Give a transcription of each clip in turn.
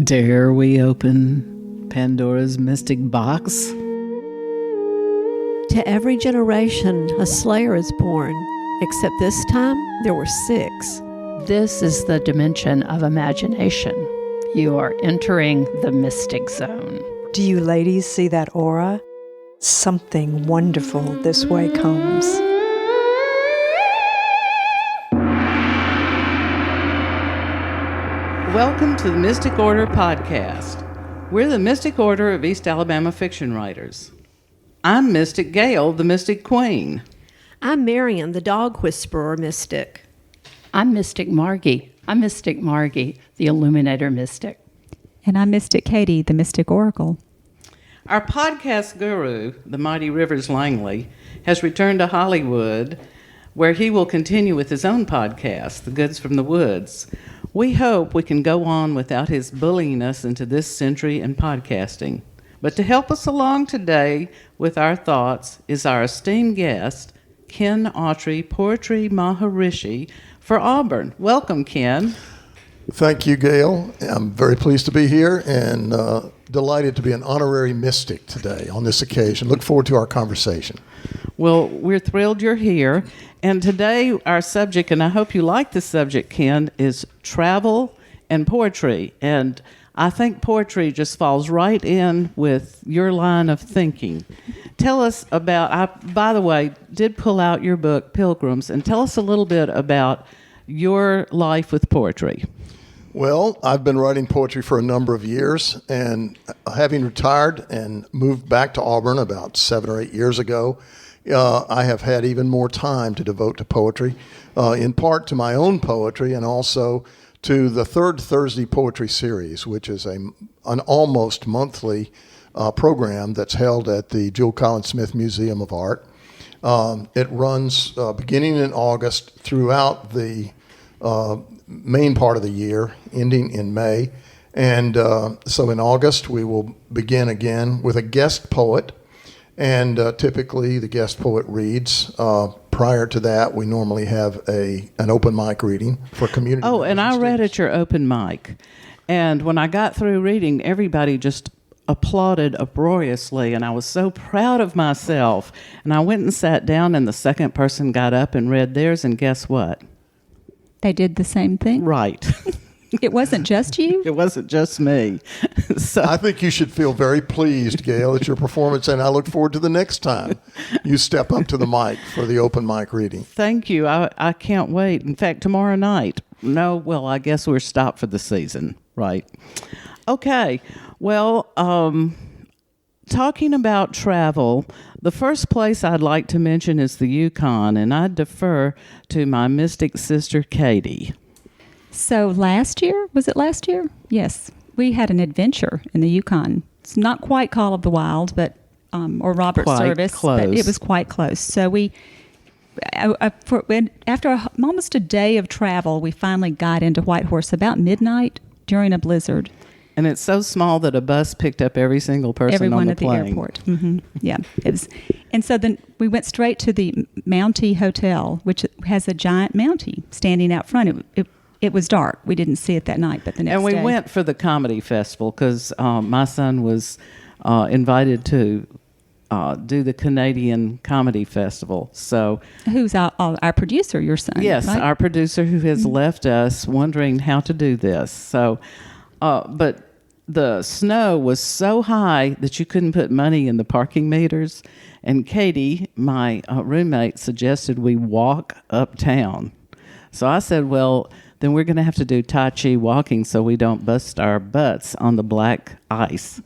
Dare we open Pandora's mystic box? To every generation, a slayer is born, except this time there were 6. This is the dimension of imagination. You are entering the mystic zone. Do you ladies see that aura? Something wonderful this way comes. Welcome to the Mystic Order podcast. We're the Mystic Order of East Alabama fiction writers. I'm Mystic Gail, the Mystic Queen. I'm Marian, the dog whisperer mystic. I'm Mystic Margie. I'm Mystic Margie, the illuminator mystic. And I'm Mystic Katie, the Mystic Oracle. Our podcast guru, the mighty Rivers Langley, has returned to Hollywood, where he will continue with his own podcast, The Goods from the Woods. We hope we can go on without his bullying us into this century in podcasting. But to help us along today with our thoughts is our esteemed guest, Ken Autrey, Poetry Maharishi for Auburn. Welcome, Ken. Thank you, Gail. I'm very pleased to be here and delighted to be an honorary mystic today on this occasion. Look forward to our conversation. Well, we're thrilled you're here. And today our subject, and I hope you like the subject, Ken, is travel and poetry. And I think poetry just falls right in with your line of thinking. Tell us about, I, by the way, did pull out your book, Pilgrims, and tell us a little bit about your life with poetry. Well, I've been writing poetry for a number of years, and having retired and moved back to Auburn about 7 or 8 years ago, I have had even more time to devote to poetry, in part to my own poetry and also to the Third Thursday Poetry Series, which is an almost monthly program that's held at the Jewel Collins Smith Museum of Art. It runs beginning in August throughout the main part of the year, ending in May. And so in August, we will begin again with a guest poet. And typically, the guest poet reads. Prior to that, we normally have an open mic reading for community. Oh, and I read at your open mic. And when I got through reading, everybody just applauded uproariously, and I was so proud of myself. And I went and sat down, and the second person got up and read theirs, and guess what? They did the same thing? Right. It wasn't just you? It wasn't just me. So I think you should feel very pleased, Gail, at your performance, and I look forward to the next time you step up to the mic for the open mic reading. Thank you. I can't wait. In fact, tomorrow night. No, well, I guess we're stopped for the season, right? Okay. Well, talking about travel, the first place I'd like to mention is the Yukon, and I defer to my mystic sister, Katie. So last year, was it last year? Yes. We had an adventure in the Yukon. It's not quite Call of the Wild, but or Robert Quite Service, close. but it was quite close. So we, after almost a day of travel, we finally got into Whitehorse about midnight during a blizzard. And it's so small that a bus picked up every single person Everyone on the at plane. the airport. Mm-hmm. Yeah, it was. And so then we went straight to the Mountie Hotel, which has a giant Mountie standing out front. It was dark. We didn't see it that night, but the next day. And we went for the comedy festival because my son was invited to do the Canadian Comedy Festival. So, who's our producer, your son? yes, right? our producer who has left us wondering how to do this. So, but the snow was so high that you couldn't put money in the parking meters. And Katie, my roommate, suggested we walk uptown. So I said, well, then we're going to have to do Tai Chi walking so we don't bust our butts on the black ice.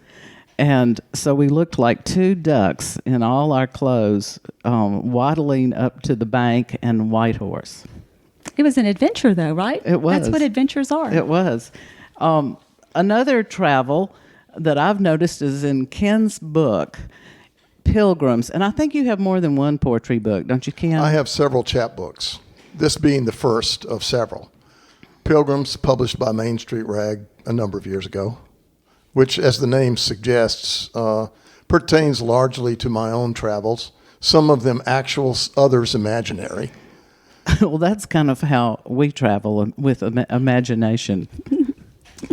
And so we looked like 2 ducks in all our clothes, waddling up to the bank and Whitehorse. It was an adventure, though, right? It was. That's what adventures are. It was. Another travel that I've noticed is in Ken's book, Pilgrims. And I think you have more than one poetry book, don't you, Ken? I have several chapbooks, this being the first of several. Pilgrims, published by Main Street Rag a number of years ago, which, as the name suggests, pertains largely to my own travels, some of them actual, others imaginary. Well, that's kind of how we travel with imagination.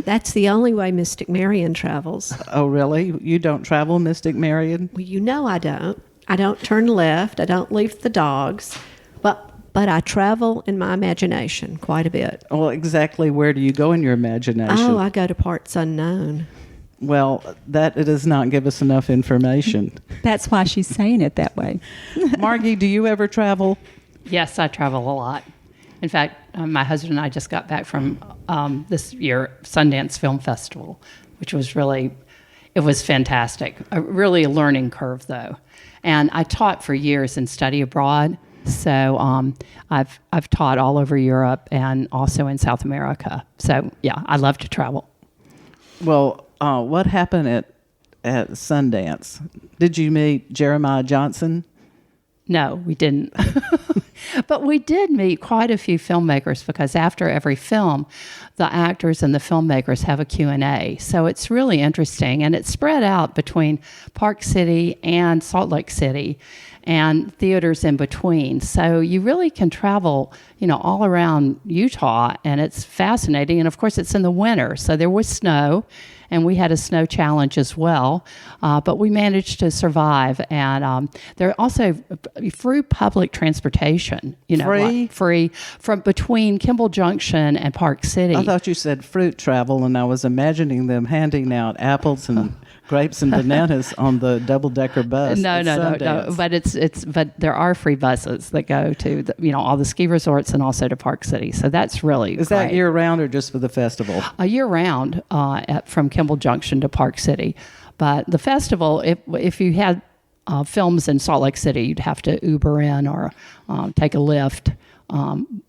That's the only way Mystic Marian travels. Oh, really? You don't travel, Mystic Marian? Well, you know I don't. I don't turn left. I don't leave the dogs. But I travel in my imagination quite a bit. Well, exactly where do you go in your imagination? Oh, I go to parts unknown. Well, that does not give us enough information. That's why she's saying it that way. Margie, do you ever travel? Yes, I travel a lot. In fact, my husband and I just got back from this year Sundance Film Festival, which was it was fantastic. Really a learning curve, though. And I taught for years in study abroad, so I've taught all over Europe and also in South America. So yeah, I love to travel. Well, what happened at Sundance? Did you meet Jeremiah Johnson? No, we didn't. But we did meet quite a few filmmakers because after every film, the actors and the filmmakers have a Q&A. So it's really interesting. And it's spread out between Park City and Salt Lake City and theaters in between. So you really can travel, all around Utah, and it's fascinating. And of course, it's in the winter. So there was snow, and we had a snow challenge as well. But we managed to survive. And there are also free public transportation, free from between Kimball Junction and Park City. I thought you said fruit travel, and I was imagining them handing out apples and grapes and bananas on the double-decker bus. No. But there are free buses that go to all the ski resorts and also to Park City. So that's really Is great. that year-round or just for the festival? Year-round from Kimball Junction to Park City. But the festival, if you had films in Salt Lake City, you'd have to Uber in or take a Lyft.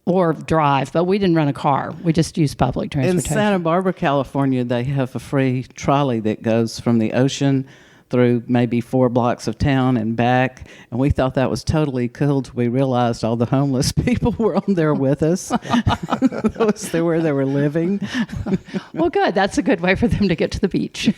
Or drive, but we didn't rent a car. We just used public transportation. In Santa Barbara, California, they have a free trolley that goes from the ocean through maybe 4 blocks of town and back. And we thought that was totally cool till we realized all the homeless people were on there with us. That was where they were living. Well, good. That's a good way for them to get to the beach.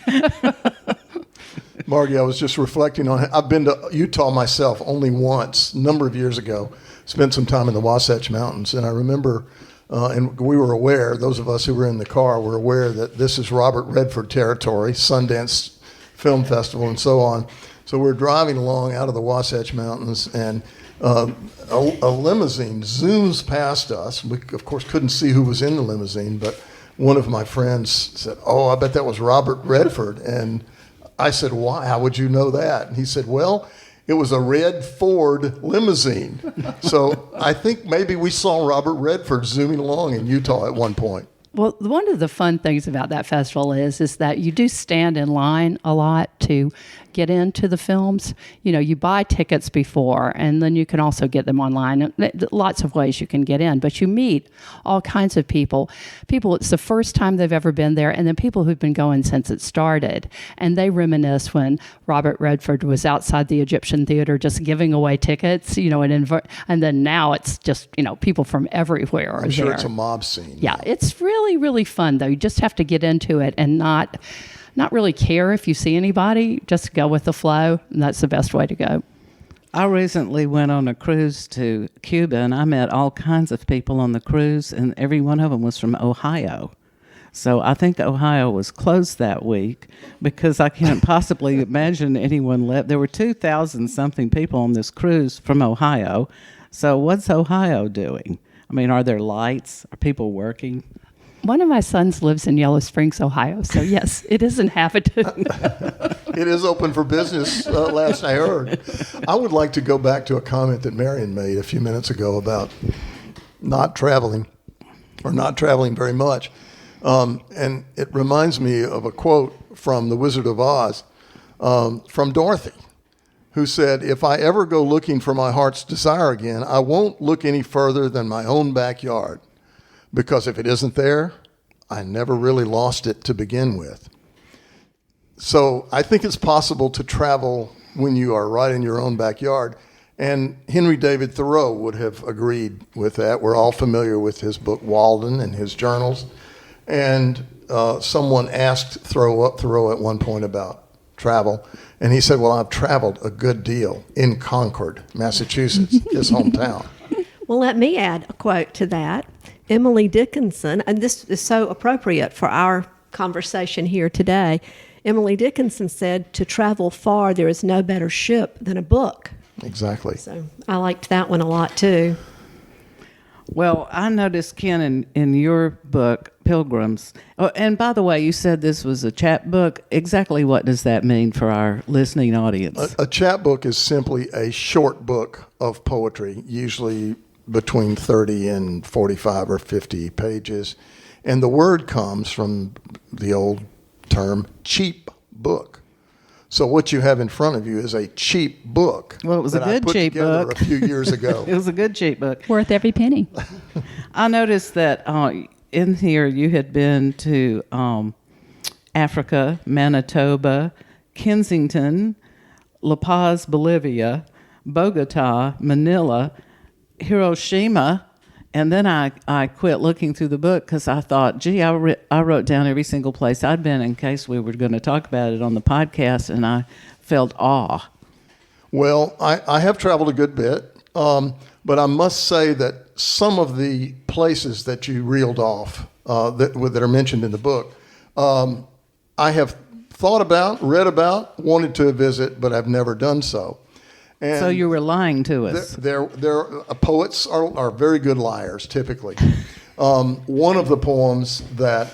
Margie, I was just reflecting on it. I've been to Utah myself only once, a number of years ago. Spent some time in the Wasatch Mountains, and I remember, and we were aware, those of us who were in the car were aware that this is Robert Redford territory, Sundance Film Festival, and so on. So we're driving along out of the Wasatch Mountains, and a limousine zooms past us. We, of course, couldn't see who was in the limousine, but one of my friends said, "Oh, I bet that was Robert Redford." And I said, "Why? How would you know that?" And he said, "Well, it was a red Ford limousine." So I think maybe we saw Robert Redford zooming along in Utah at one point. Well, one of the fun things about that festival is that you do stand in line a lot to get into the films. You buy tickets before, and then you can also get them online. Lots of ways you can get in, but you meet all kinds of people. It's the first time they've ever been there, and then people who've been going since it started. And they reminisce when Robert Redford was outside the Egyptian Theater just giving away tickets, and then now it's just, people from everywhere are I'm sure there. it's a mob scene. Yeah, it's really, really fun, though. You just have to get into it and not really care if you see anybody. Just go with the flow, and that's the best way to go. I recently went on a cruise to Cuba, and I met all kinds of people on the cruise, and every one of them was from Ohio. So I think Ohio was closed that week because I can't possibly imagine anyone left. There were 2,000-something people on this cruise from Ohio. So what's Ohio doing? I mean, are there lights? Are people working? One of my sons lives in Yellow Springs, Ohio, so yes, it is inhabited. It is open for business, last I heard. I would like to go back to a comment that Marian made a few minutes ago about not traveling, or not traveling very much. And it reminds me of a quote from The Wizard of Oz, from Dorothy, who said, "If I ever go looking for my heart's desire again, I won't look any further than my own backyard. Because if it isn't there, I never really lost it to begin with." So I think it's possible to travel when you are right in your own backyard. And Henry David Thoreau would have agreed with that. We're all familiar with his book Walden and his journals. And someone asked Thoreau at one point about travel. And he said, "Well, I've traveled a good deal in Concord, Massachusetts," his hometown. Well, let me add a quote to that. Emily Dickinson, and this is so appropriate for our conversation here today. Emily Dickinson said, to travel far, there is no better ship than a book. Exactly. So I liked that one a lot, too. Well, I noticed, Ken, in your book, Pilgrims, and by the way, you said this was a chapbook. Exactly what does that mean for our listening audience? A chapbook is simply a short book of poetry, usually between 30 and 45 or 50 pages. And the word comes from the old term cheap book. So what you have in front of you is a cheap book. Well, it was a that I good put cheap together book. a few years ago. It was a good cheap book. Worth every penny. I noticed that in here you had been to Africa, Manitoba, Kensington, La Paz, Bolivia, Bogota, Manila, Hiroshima, and then I quit looking through the book because I thought, gee, I wrote down every single place I'd been in case we were going to talk about it on the podcast, and I felt awe. Well, I have traveled a good bit, but I must say that some of the places that you reeled off that are mentioned in the book, I have thought about, read about, wanted to visit, but I've never done so. And So you were lying to us. Poets are very good liars, typically. One of the poems that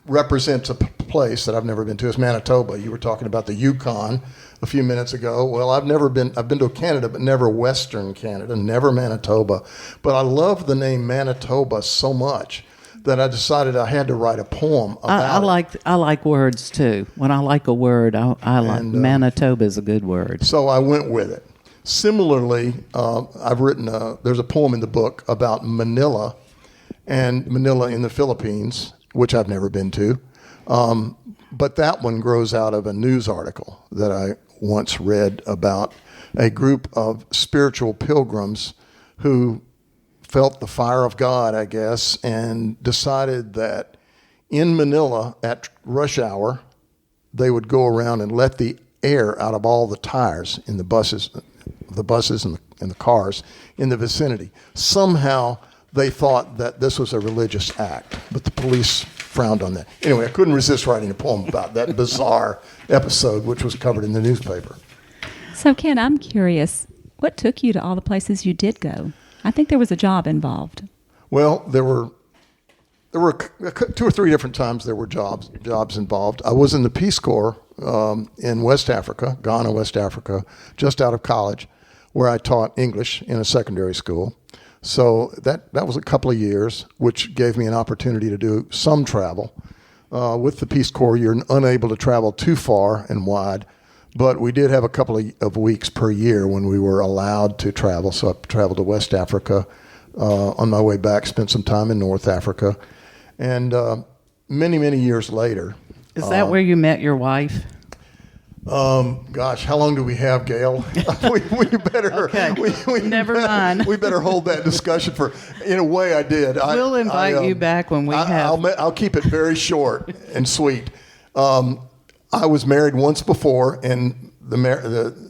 represents a place that I've never been to is Manitoba. You were talking about the Yukon a few minutes ago. Well, I've been to Canada, but never Western Canada, never Manitoba. But I love the name Manitoba so much that I decided I had to write a poem about it. I like words too. When I like a word, I like Manitoba is a good word. So I went with it. Similarly, I've written there's a poem in the book about Manila in the Philippines, which I've never been to. But that one grows out of a news article that I once read about a group of spiritual pilgrims who felt the fire of God, I guess, and decided that in Manila at rush hour, they would go around and let the air out of all the tires in the buses and the cars in the vicinity. Somehow they thought that this was a religious act, but the police frowned on that. Anyway, I couldn't resist writing a poem about that bizarre episode, which was covered in the newspaper. So, Ken, I'm curious, what took you to all the places you did go? I think there was a job involved. Well, there were 2 or 3 different times there were jobs involved. I was in the Peace Corps in West Africa, Ghana, West Africa, just out of college, where I taught English in a secondary school. So that was a couple of years, which gave me an opportunity to do some travel. With the Peace Corps, you're unable to travel too far and wide, but we did have a couple of weeks per year when we were allowed to travel. So I traveled to West Africa. On my way back, spent some time in North Africa. And many, many years later. Is that where you met your wife? Gosh, how long do we have, Gail? we better. Okay. Never mind. We better hold that discussion for. In a way, I did. We'll invite you back when we have. I'll keep it very short and sweet. I was married once before, and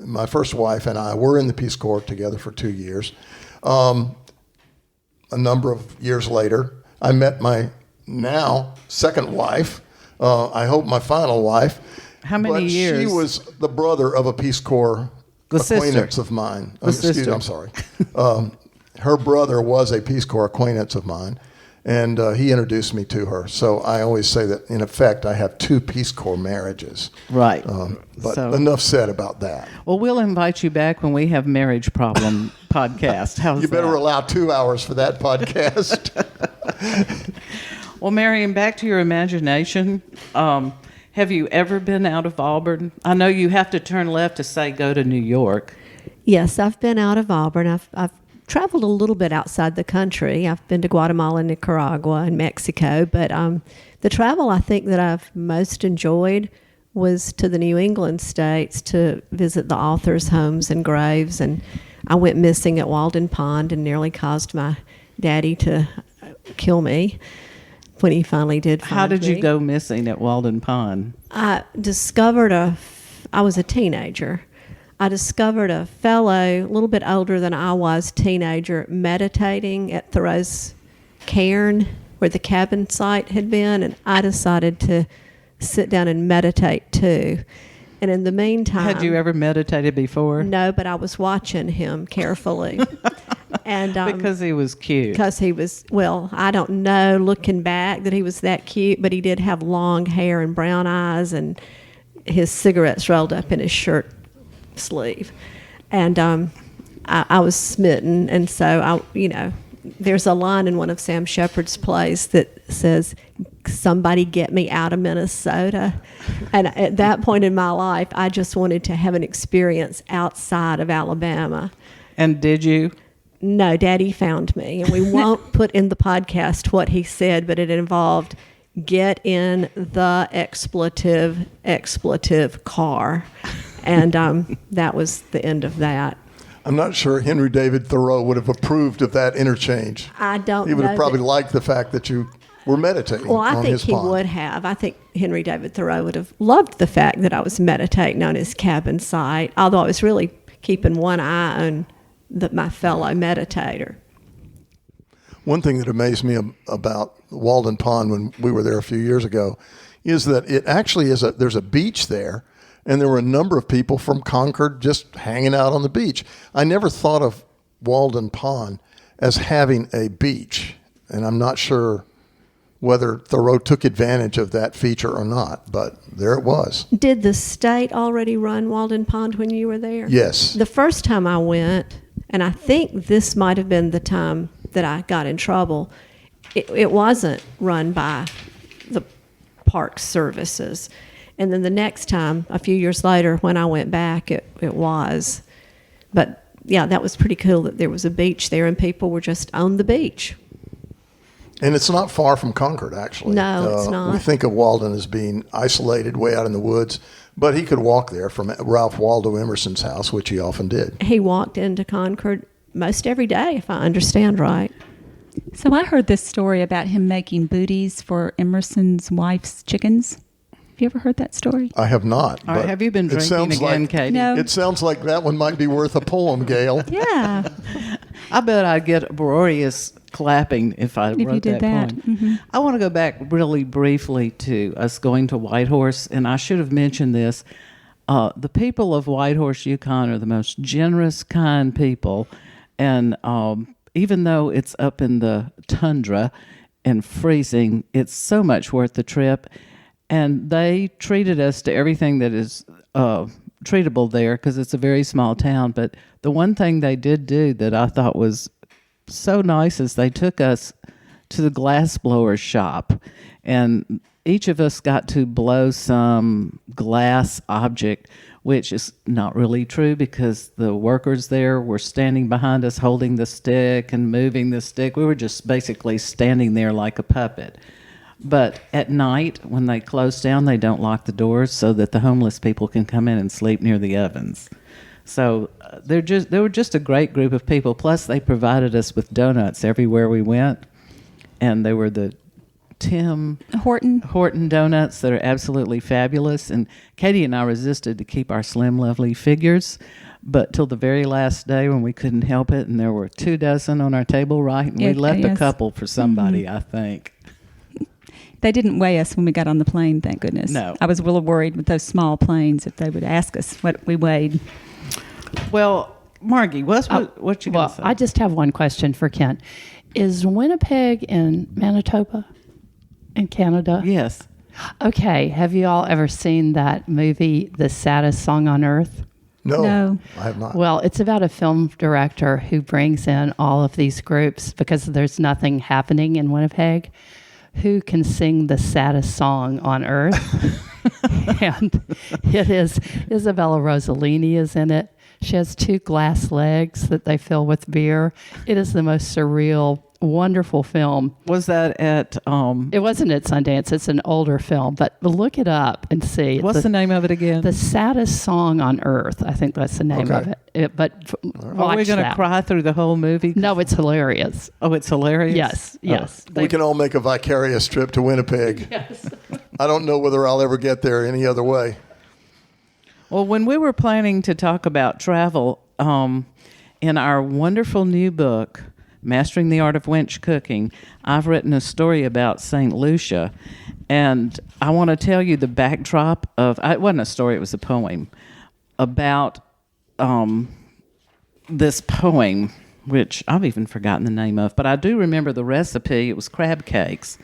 my first wife and I were in the Peace Corps together for 2 years. A number of years later, I met my now second wife. I hope my final wife. How many years? She was the brother of a Peace Corps acquaintance of mine. Excuse me, I'm sorry. Her brother was a Peace Corps acquaintance of mine, and he introduced me to her. So I always say that, in effect, I have 2 Peace Corps marriages. Right. But enough said about that. Well, we'll invite you back when we have marriage problem podcast. How's You better that? allow 2 hours for that podcast. Well, Marian, back to your imagination. Have you ever been out of Auburn? I know you have to turn left to say go to New York. Yes, I've been out of Auburn. I've traveled a little bit outside the country. I've been to Guatemala, Nicaragua, and Mexico. But the travel I think that I've most enjoyed was to the New England states to visit the authors' homes and graves. And I went missing at Walden Pond and nearly caused my daddy to kill me when he finally did find me. How did you go missing at Walden Pond? I discovered I was a teenager. I discovered a fellow, a little bit older than I was, teenager, meditating at Thoreau's cairn where the cabin site had been, and I decided to sit down and meditate too. And in the meantime, Had you ever meditated before? no, but I was watching him carefully. And Because he was cute. because he was, well, I don't know, looking back, that he was that cute, but he did have long hair and brown eyes, and his cigarettes rolled up in his shirt sleeve. And I was smitten. And so, there's a line in one of Sam Shepard's plays that says, "Somebody get me out of Minnesota." And at that point in my life, I just wanted to have an experience outside of Alabama. And did you? No, Daddy found me. And we won't put in the podcast what he said, but it involved get in the expletive car. And that was the end of that. I'm not sure Henry David Thoreau would have approved of that interchange. I don't know. He would have probably that- liked the fact that you were meditating Well, I on think his he pond. would have. I think Henry David Thoreau would have loved the fact that I was meditating on his cabin site, although I was really keeping one eye on my fellow meditator. One thing that amazed me about Walden Pond when we were there a few years ago is that it actually is there's a beach there, and there were a number of people from Concord just hanging out on the beach. I never thought of Walden Pond as having a beach, and I'm not sure whether Thoreau took advantage of that feature or not, but there it was. Did the state already run Walden Pond when you were there? Yes. The first time I went, and I think this might have been the time that I got in trouble, it wasn't run by the park services. And then the next time, a few years later, when I went back, it was. But yeah, that was pretty cool that there was a beach there and people were just on the beach. And it's not far from Concord, actually. No, it's not. We think of Walden as being isolated way out in the woods, but he could walk there from Ralph Waldo Emerson's house, which he often did. He walked into Concord most every day, if I understand right. So I heard this story about him making booties for Emerson's wife's chickens. Have you ever heard that story? I have not. All right, but have you been it drinking sounds again, like, Katie? No. It sounds like that one might be worth a poem, Gail. Yeah. I bet I'd get uproarious clapping if I you wrote did that that. poem. I want to go back really briefly to us going to Whitehorse, and I should have mentioned this. The people of Whitehorse, Yukon, are the most generous, kind people, and even though it's up in the tundra and freezing, it's so much worth the trip. And they treated us to everything that is treatable there because it's a very small town. But the one thing they did do that I thought was so nice is they took us to the glassblower's shop. And each of us got to blow some glass object, which is not really true because the workers there were standing behind us holding the stick and moving the stick. We were just basically standing there like a puppet. But at night, when they close down, they don't lock the doors so that the homeless people can come in and sleep near the ovens. So they were just a great group of people. Plus, they provided us with donuts everywhere we went, and they were the Tim Horton donuts that are absolutely fabulous. And Katie and I resisted to keep our slim, lovely figures, but till the very last day when we couldn't help it, and there were 24 on our table, right? And we left a couple for somebody, I think. They didn't weigh us when we got on the plane, thank goodness. No. I was really worried with those small planes if they would ask us what we weighed. Well, Margie, what you going to say? I just have one question for Kent. Is Winnipeg in Manitoba in Canada? Yes. Okay. Have you all ever seen that movie, The Saddest Song on Earth? No. I have not. Well, it's about a film director who brings in all of these groups because there's nothing happening in Winnipeg. Who can sing the saddest song on earth? And it is Isabella Rossellini is in it. She has 2 glass legs that they fill with beer. It is the most surreal, wonderful film. Was that at It wasn't at Sundance. It's an older film, but look it up and see. what's the name of it again? The Saddest Song on Earth. I think that's the name of it. Are we going to cry through the whole movie? No, it's hilarious. Oh, it's hilarious? Yes. We can all make a vicarious trip to Winnipeg. Yes. I don't know whether I'll ever get there any other way. Well, when we were planning to talk about travel, in our wonderful new book, Mastering the Art of Wench Cooking, I've written a story about St. Lucia, and I want to tell you the backdrop of, it wasn't a story, it was a poem, about this poem, which I've even forgotten the name of, but I do remember the recipe. It was crab cakes.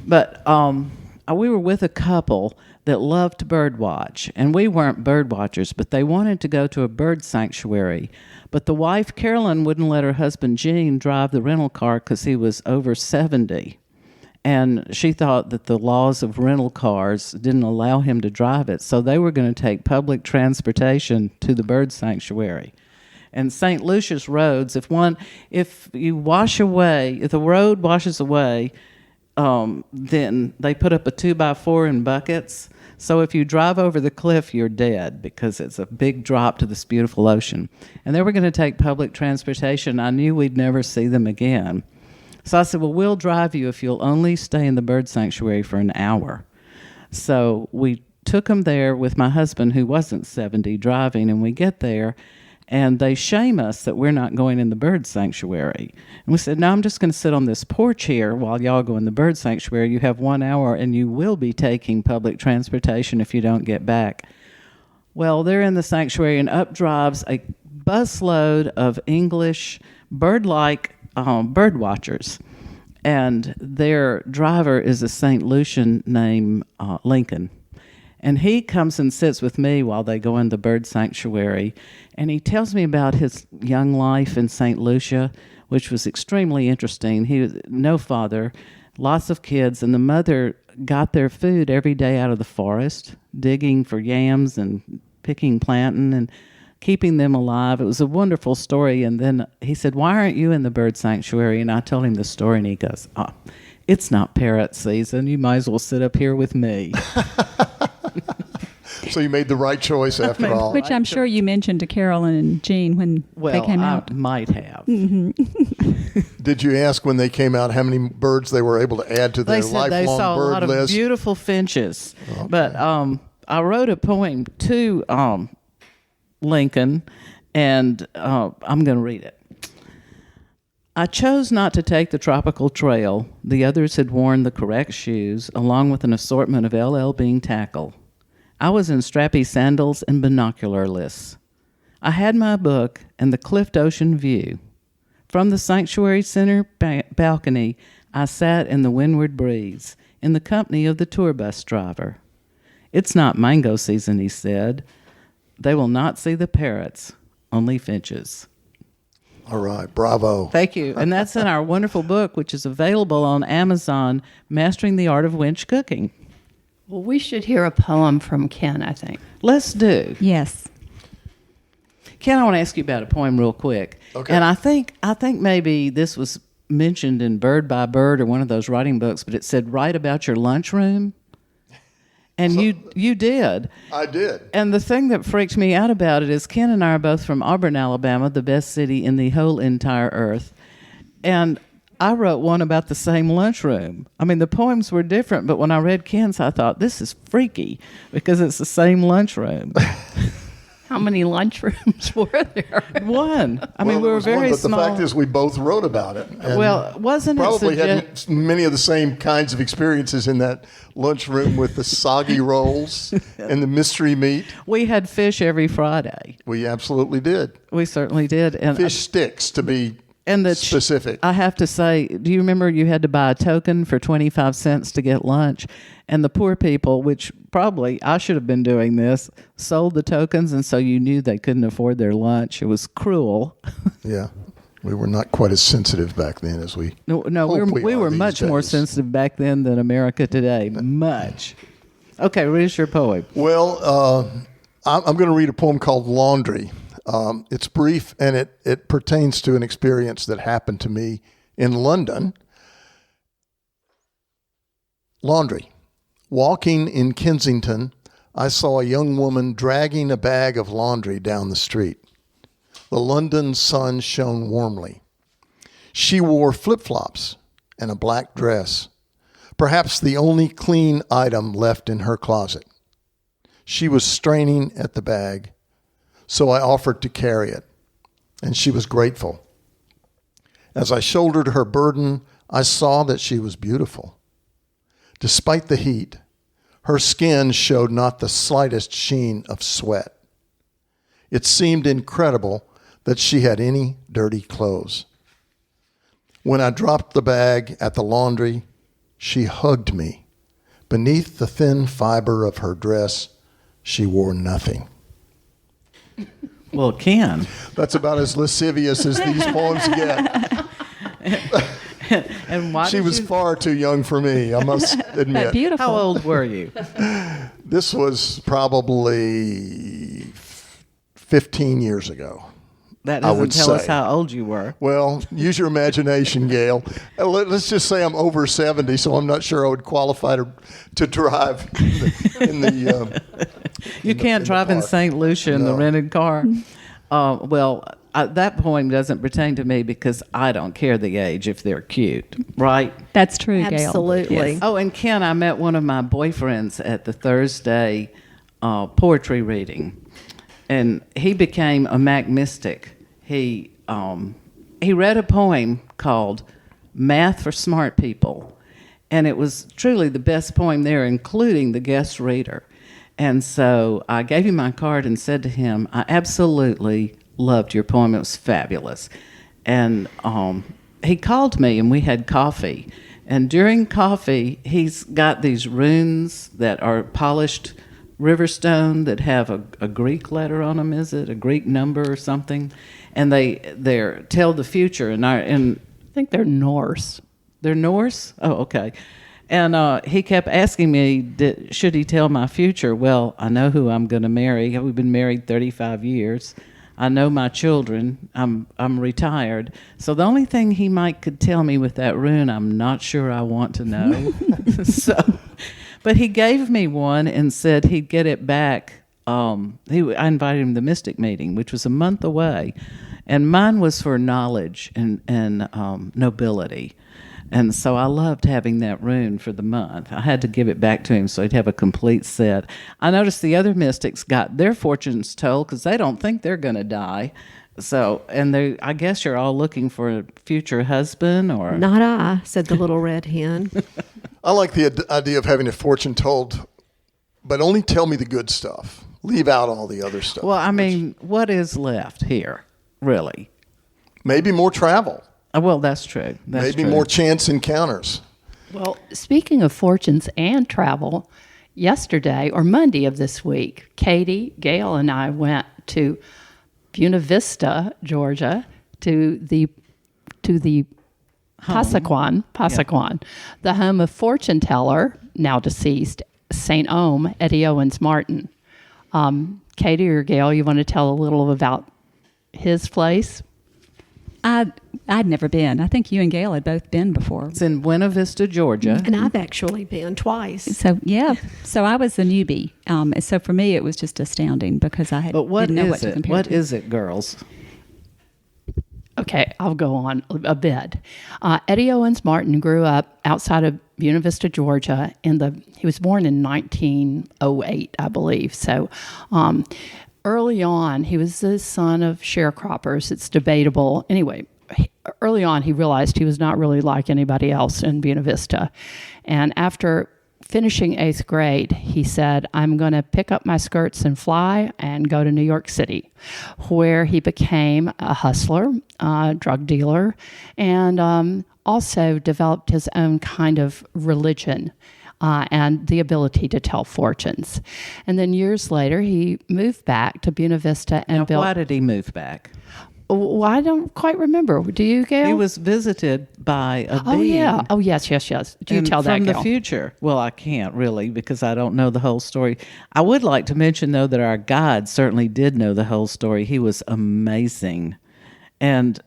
But we were with a couple that loved to bird watch, and we weren't bird watchers, but they wanted to go to a bird sanctuary. But the wife, Carolyn, wouldn't let her husband, Gene, drive the rental car because he was over 70. And she thought that the laws of rental cars didn't allow him to drive it, so they were going to take public transportation to the bird sanctuary. And St. Lucia's roads, if the road washes away, then they put up a 2x4 in buckets. So if you drive over the cliff, you're dead because it's a big drop to this beautiful ocean. And they were going to take public transportation. I knew we'd never see them again. So I said, well, we'll drive you if you'll only stay in the bird sanctuary for an hour. So we took them there with my husband, who wasn't 70, driving, and we get there, and they shame us that we're not going in the bird sanctuary. And we said, no, I'm just going to sit on this porch here while y'all go in the bird sanctuary. You have 1 hour, and you will be taking public transportation if you don't get back. Well, they're in the sanctuary, and up drives a busload of English bird-like bird watchers, and their driver is a St. Lucian named Lincoln, and he comes and sits with me while they go in the bird sanctuary, and he tells me about his young life in St. Lucia, which was extremely interesting. He was no father, lots of kids, and the mother got their food every day out of the forest, digging for yams and picking plantain and keeping them alive. It was a wonderful story. And then he said, why aren't you in the bird sanctuary? And I told him the story, and he goes, it's not parrot season. You might as well sit up here with me. So you made the right choice after all. Which I'm sure you mentioned to Carolyn and Jean when they came out. I might have. Did you ask when they came out how many birds they were able to add to their They said lifelong they saw a bird lot of list? beautiful finches. Okay. But I wrote a poem to Lincoln, and I'm going to read it. I chose not to take the tropical trail. The others had worn the correct shoes, along with an assortment of LL Bean tackle. I was in strappy sandals and binocularless. I had my book and the cliffed ocean view. From the sanctuary center balcony, I sat in the windward breeze, in the company of the tour bus driver. It's not mango season, he said. They will not see the parrots, only finches. All right, bravo. Thank you. And that's in our wonderful book, which is available on Amazon, Mastering the Art of Wench Cooking. Well, we should hear a poem from Ken, I think. Let's do. Yes. Ken, I want to ask you about a poem real quick. Okay. And I think maybe this was mentioned in Bird by Bird or one of those writing books, but it said, write about your lunchroom. And you did. I did. And the thing that freaked me out about it is Ken and I are both from Auburn, Alabama, the best city in the whole entire earth. And I wrote one about the same lunchroom. I mean, the poems were different, but when I read Ken's, I thought, this is freaky because it's the same lunchroom. How many lunchrooms were there? One. I mean, we were very but small. The fact is we both wrote about it. And well, wasn't it probably had many of the same kinds of experiences in that lunchroom with the soggy rolls and the mystery meat. We had fish every Friday. We absolutely did. We certainly did. And fish sticks, to be specific. I have to say, do you remember you had to buy a token for 25 cents to get lunch? And the poor people, which probably I should have been doing this, sold the tokens, and so you knew they couldn't afford their lunch. It was cruel. Yeah. We were not quite as sensitive back then as we No, we were much more sensitive back then than America today. Much. Okay, read us your poem. Well, I'm going to read a poem called Laundry. It's brief, and it pertains to an experience that happened to me in London. Laundry. Walking in Kensington, I saw a young woman dragging a bag of laundry down the street. The London sun shone warmly. She wore flip-flops and a black dress, perhaps the only clean item left in her closet. She was straining at the bag, so I offered to carry it, and she was grateful. As I shouldered her burden, I saw that she was beautiful. Despite the heat, her skin showed not the slightest sheen of sweat. It seemed incredible that she had any dirty clothes. When I dropped the bag at the laundry, she hugged me. Beneath the thin fiber of her dress, she wore nothing. Well, Ken. That's about as lascivious as these poems get. And why She did was you- far too young for me, I must But admit. beautiful. How old were you? This was probably 15 years ago. That I doesn't would tell us say. how old you were. Well, use your imagination, Gail. Let's just say I'm over 70, so I'm not sure I would qualify to drive You can't drive in park. St. Lucia in the No. rented car. That poem doesn't pertain to me because I don't care the age if they're cute, right? That's true, Gail. Absolutely. Yes. Oh, and Ken, I met one of my boyfriends at the Thursday poetry reading, and he became a Mac mystic. He read a poem called "Math for Smart People," and it was truly the best poem there, including the guest reader. And so I gave him my card and said to him, "I absolutely loved your poem. It was fabulous." And he called me and we had coffee. And during coffee, he's got these runes that are polished river stone that have a Greek letter on them. Is it a Greek number or something? And they're tell the future. And I think they're Norse. they're Norse. Oh, okay. And he kept asking me, should he tell my future? Well, I know who I'm going to marry. We've been married 35 years. I know my children. I'm retired. So the only thing he could tell me with that rune, I'm not sure I want to know. But he gave me one and said he'd get it back. I invited him to the Mystic meeting, which was a month away, and mine was for knowledge and nobility. And so I loved having that rune for the month. I had to give it back to him so he'd have a complete set. I noticed the other mystics got their fortunes told because they don't think they're going to die. So, and I guess you're all looking for a future husband or... Not I, said the little red hen. I like the idea of having a fortune told, but only tell me the good stuff. Leave out all the other stuff. Well, I mean, what is left here, really? Maybe more travel. Well, that's true. That's Maybe true. more chance encounters. Well, speaking of fortunes and travel, yesterday or Monday of this week, Katie, Gail, and I went to Buena Vista, Georgia, to the Passaquan, the home of fortune teller, now deceased, St. Ohm, Eddie Owens Martin. Katie or Gail, you want to tell a little about his place? I'd never been. I think you and Gail had both been before. It's in Buena Vista, Georgia. And I've actually been twice. So yeah, so I was a newbie. So for me, it was just astounding because I But what didn't know is what to it? compare What to. is it, girls? Okay, I'll go on a bit. Eddie Owens Martin grew up outside of Buena Vista, Georgia. He was born in 1908, I believe. So early on, he was the son of sharecroppers. It's debatable. Anyway, early on, he realized he was not really like anybody else in Buena Vista. And after finishing 8th grade, he said, I'm going to pick up my skirts and fly and go to New York City, where he became a hustler, drug dealer, and also developed his own kind of religion and the ability to tell fortunes. And then years later, he moved back to Buena Vista and Now, built... why did he move back? Well, I don't quite remember. Do you, Gail? He was visited by a Oh, being. yeah. Oh, yes. Do you And tell that, from Gail? the future. Well, I can't really because I don't know the whole story. I would like to mention though that our guide certainly did know the whole story. He was amazing, and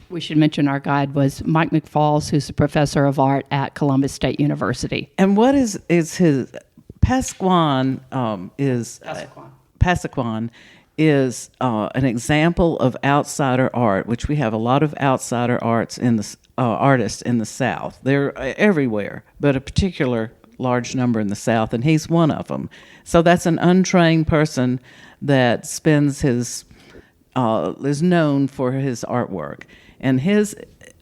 We should mention our guide was Mike McFalls, who's a professor of art at Columbus State University. what is his Passaquan Passaquan is an example of outsider art, which we have a lot of outsider artists in the South. They're everywhere, but a particular large number in the South, and he's one of them. So that's an untrained person that spends is known for his artwork. And his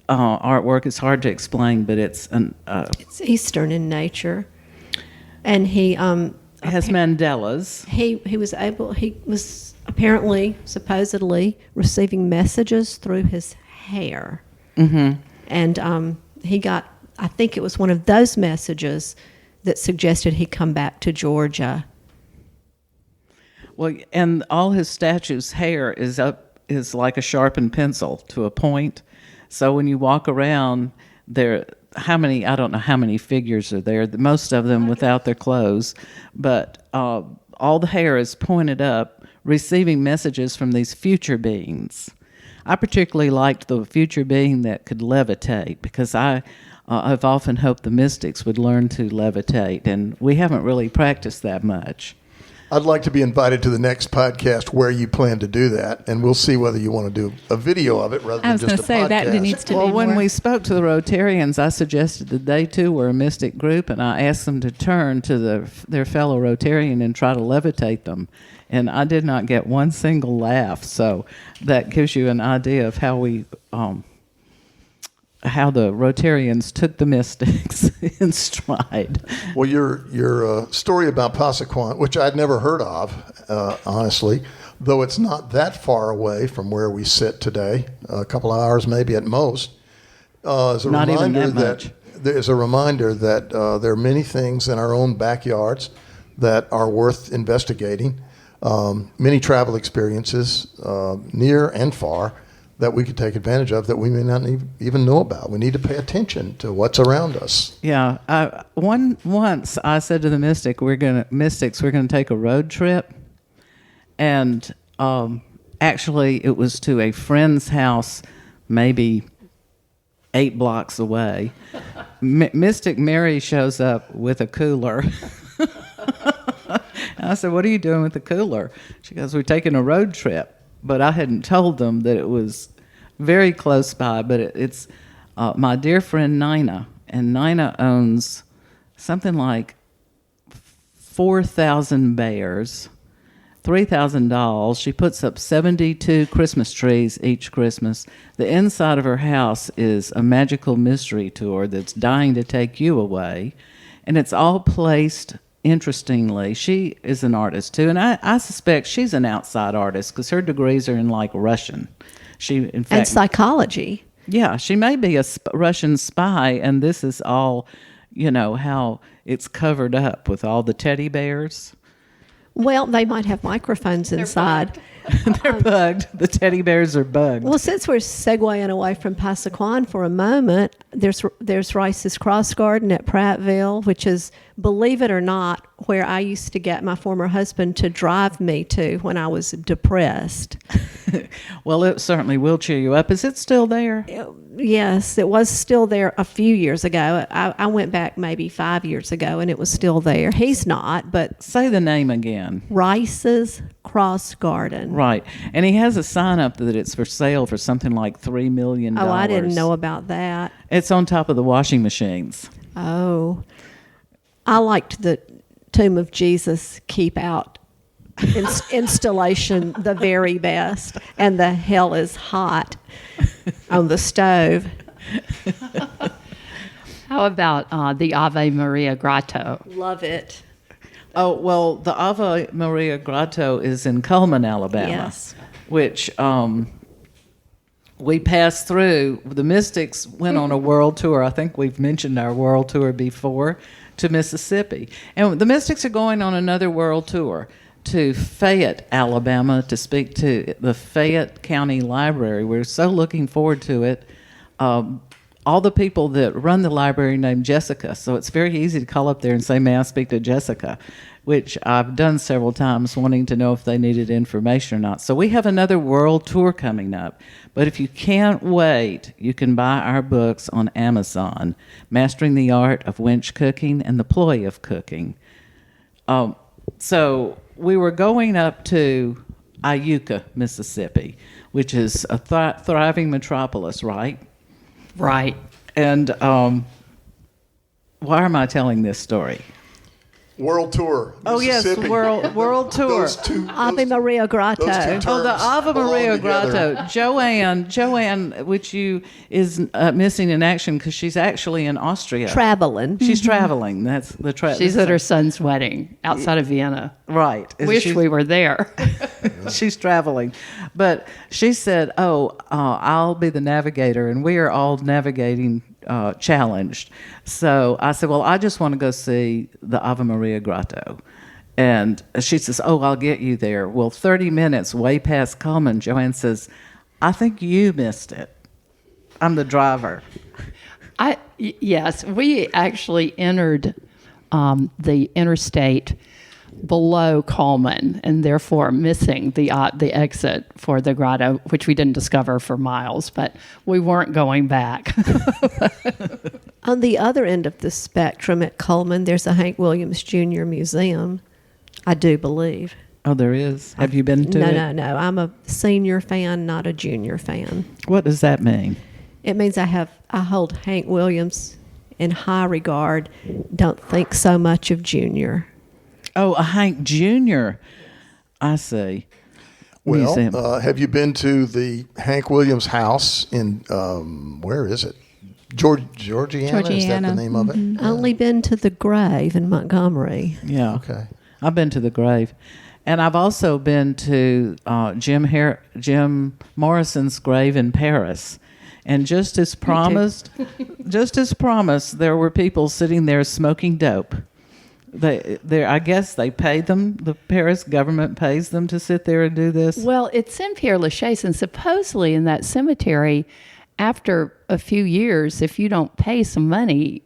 artwork is hard to explain, but it's It's Eastern in nature, and he has mandalas. he was apparently supposedly receiving messages through his hair, and he got. I think it was one of those messages that suggested he come back to Georgia. Well, and all his statues' hair is like a sharpened pencil to a point. So when you walk around, I don't know how many figures are there. Most of them without their clothes, but all the hair is pointed up, receiving messages from these future beings. I particularly liked the future being that could levitate, because I've often hoped the mystics would learn to levitate, and we haven't really practiced that much. I'd like to be invited to the next podcast where you plan to do that, and we'll see whether you want to do a video of it rather I than was just a going to say podcast. that needs to Well, be when more. we spoke to the Rotarians, I suggested that they too were a mystic group, and I asked them to turn to their fellow Rotarian and try to levitate them. And I did not get one single laugh, so that gives you an idea of how how the Rotarians took the mystics in stride. Well, your story about Pasaquan, which I'd never heard of, honestly, though it's not that far away from where we sit today, a couple of hours maybe at most, is a Not even reminder that much. there's a reminder that there are many things in our own backyards that are worth investigating. Many travel experiences, near and far, that we could take advantage of that we may not even know about. We need to pay attention to what's around us. Yeah, once I said to the mystics, we're gonna take a road trip, and actually it was to a friend's house, maybe 8 blocks away. Mystic Mary shows up with a cooler. And I said, "What are you doing with the cooler?" She goes, "We're taking a road trip." But I hadn't told them that it was very close by. But it's my dear friend Nina, and Nina owns something like 4,000 bears, 3,000 dolls. She puts up 72 Christmas trees each Christmas. The inside of her house is a magical mystery tour that's dying to take you away, and it's all placed interestingly. She is an artist too, and I suspect she's an outside artist because her degrees are in like Russian. She, in fact, And psychology. yeah, she may be a Russian spy, and this is all, how it's covered up with all the teddy bears. Well, they might have microphones inside. They're bugged. The teddy bears are bugged. Well, since we're segueing away from Pasaquan for a moment, there's Rice's Cross Garden at Prattville, which is, believe it or not, where I used to get my former husband to drive me to when I was depressed. Well, it certainly will cheer you up. Is it still there? Yes, it was still there a few years ago. I went back maybe 5 years ago, and it was still there. He's not, but Say the name again. Rice's Cross Garden. Right. And he has a sign up that it's for sale for something like $3 million. Oh, I didn't know about that. It's on top of the washing machines. Oh, I liked the Tomb of Jesus Keep Out installation the very best, and the hell is hot on the stove. How about the Ave Maria Grotto? Love it. Oh, well, the Ave Maria Grotto is in Cullman, Alabama. Yes. Which we passed through. The Mystics went on a world tour. I think we've mentioned our world tour before, to Mississippi. And the Mystics are going on another world tour to Fayette, Alabama, to speak to the Fayette County Library. We're so looking forward to it. All the people that run the library named Jessica, so it's very easy to call up there and say, "May I speak to Jessica?" which I've done several times, wanting to know if they needed information or not. So we have another world tour coming up. But if you can't wait, you can buy our books on Amazon, Mastering the Art of Winch Cooking and the Ploy of Cooking. So we were going up to Iuka, Mississippi, which is a thriving metropolis, right? Right. And why am I telling this story? World tour. Oh yes, Mississippi. world tour. Those two. Ave Maria Grotto. Those two terms Oh, the Ave belong Maria together. Grotto. Joanne, which is missing in action because she's actually in Austria. Traveling. She's traveling. That's the She's at her son's wedding outside of Vienna. right. Wish we were there. She's traveling, but she said, "Oh, I'll be the navigator," and we are all navigating challenged. So I said, "Well, I just want to go see the Ave Maria Grotto." And she says, "Oh, I'll get you there." Well, 30 minutes way past Coleman, Joanne says, "I think you missed it. I'm the driver." Yes, we actually entered the interstate below Coleman, and therefore missing the exit for the grotto, which we didn't discover for miles, but we weren't going back. On the other end of the spectrum at Coleman, there's a Hank Williams Jr. Museum, I do believe. Oh, there is. Have you been to it? No. I'm a senior fan, not a junior fan. What does that mean? It means I hold Hank Williams in high regard, don't think so much of Junior. Oh, a Hank Jr. I see. Museum. Well, have you been to the Hank Williams house in, where is it? Georgiana? Is that the name of it? Only been to the grave in Montgomery. Yeah. Okay. I've been to the grave. And I've also been to Jim Morrison's grave in Paris. And just as promised, there were people sitting there smoking dope. I guess they paid them. The Paris government pays them to sit there and do this. Well, it's in Père Lachaise, and supposedly in that cemetery, after a few years, if you don't pay some money,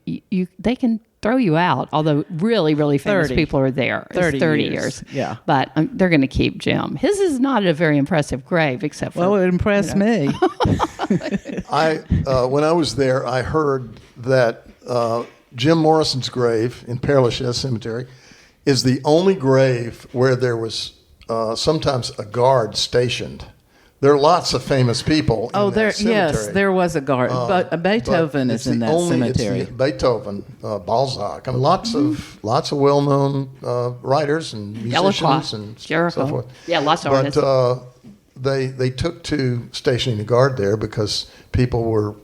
they can throw you out. Although really, really famous 30. people are there. It's 30 years. Yeah. But they're going to keep Jim. His is not a very impressive grave, except for... Well, it impressed me. When I was there, I heard that Jim Morrison's grave in Père Lachaise Cemetery is the only grave where there was sometimes a guard stationed. There are lots of famous people in that cemetery. Yes, there was a guard. But Beethoven but is in that cemetery. Beethoven, Balzac. I mean, lots of well-known writers and musicians and Jericho. so forth. Yeah, lots of But artists. they took to stationing a guard there because people were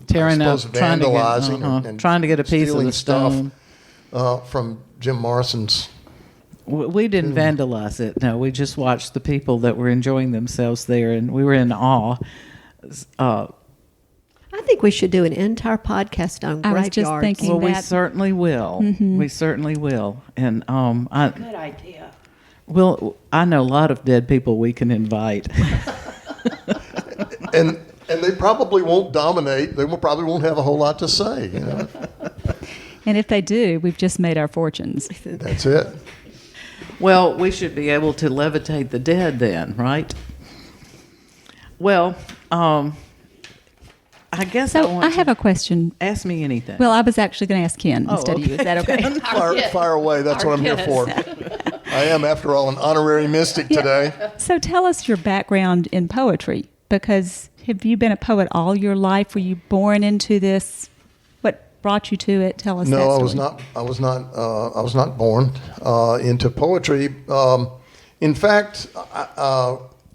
Tearing up, vandalizing and trying to get a piece of stealing the stone. stuff from Jim Morrison's. We didn't vandalize it. No, we just watched the people that were enjoying themselves there, and we were in awe. I think we should do an entire podcast on I was graveyards. just thinking Well, we that. certainly will. We certainly will. And Good idea. I know a lot of dead people we can invite. And they probably won't dominate. They probably won't have a whole lot to say. You know? And if they do, we've just made our fortunes. That's it. Well, we should be able to levitate the dead then, right? Well, I guess So I have a question. ask me anything. Well, I was actually going to ask Ken Oh, instead of you. Is that okay? Fire away. That's what I'm here for. I am, after all, an honorary mystic today. So tell us your background in poetry, because have you been a poet all your life? Were you born into this? What brought you to it? Tell us that No, story. I was not born into poetry. In fact,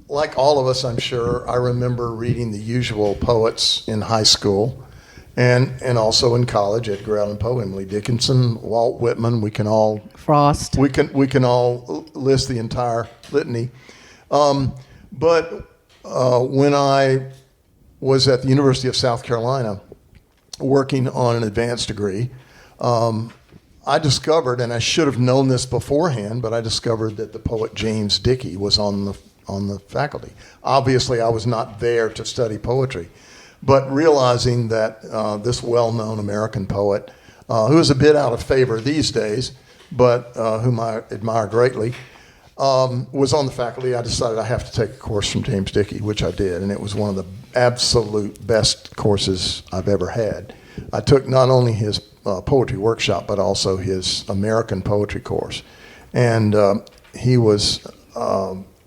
like all of us, I'm sure, I remember reading the usual poets in high school, and also in college. Edgar Allan Poe, Emily Dickinson, Walt Whitman. We can all Frost. We can all list the entire litany. But when I was at the University of South Carolina working on an advanced degree, I discovered, and I should have known this beforehand, but I discovered that the poet James Dickey was on the faculty. Obviously, I was not there to study poetry, but realizing that this well-known American poet, who is a bit out of favor these days, but whom I admire greatly, was on the faculty, I decided I have to take a course from James Dickey, which I did, and it was one of the absolute best courses I've ever had. I took not only his poetry workshop, but also his American poetry course, and he was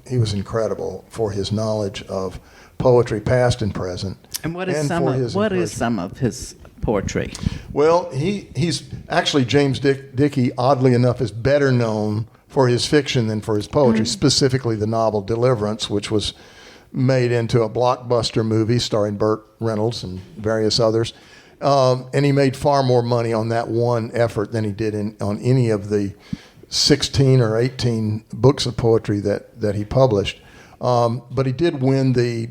incredible for his knowledge of poetry, past and present. And what is for his some of his poetry? Well, he's actually James Dickey, oddly enough, is better known for his fiction than for his poetry, specifically the novel Deliverance, which was made into a blockbuster movie starring Burt Reynolds and various others. And he made far more money on that one effort than he did on any of the 16 or 18 books of poetry that he published. But he did win the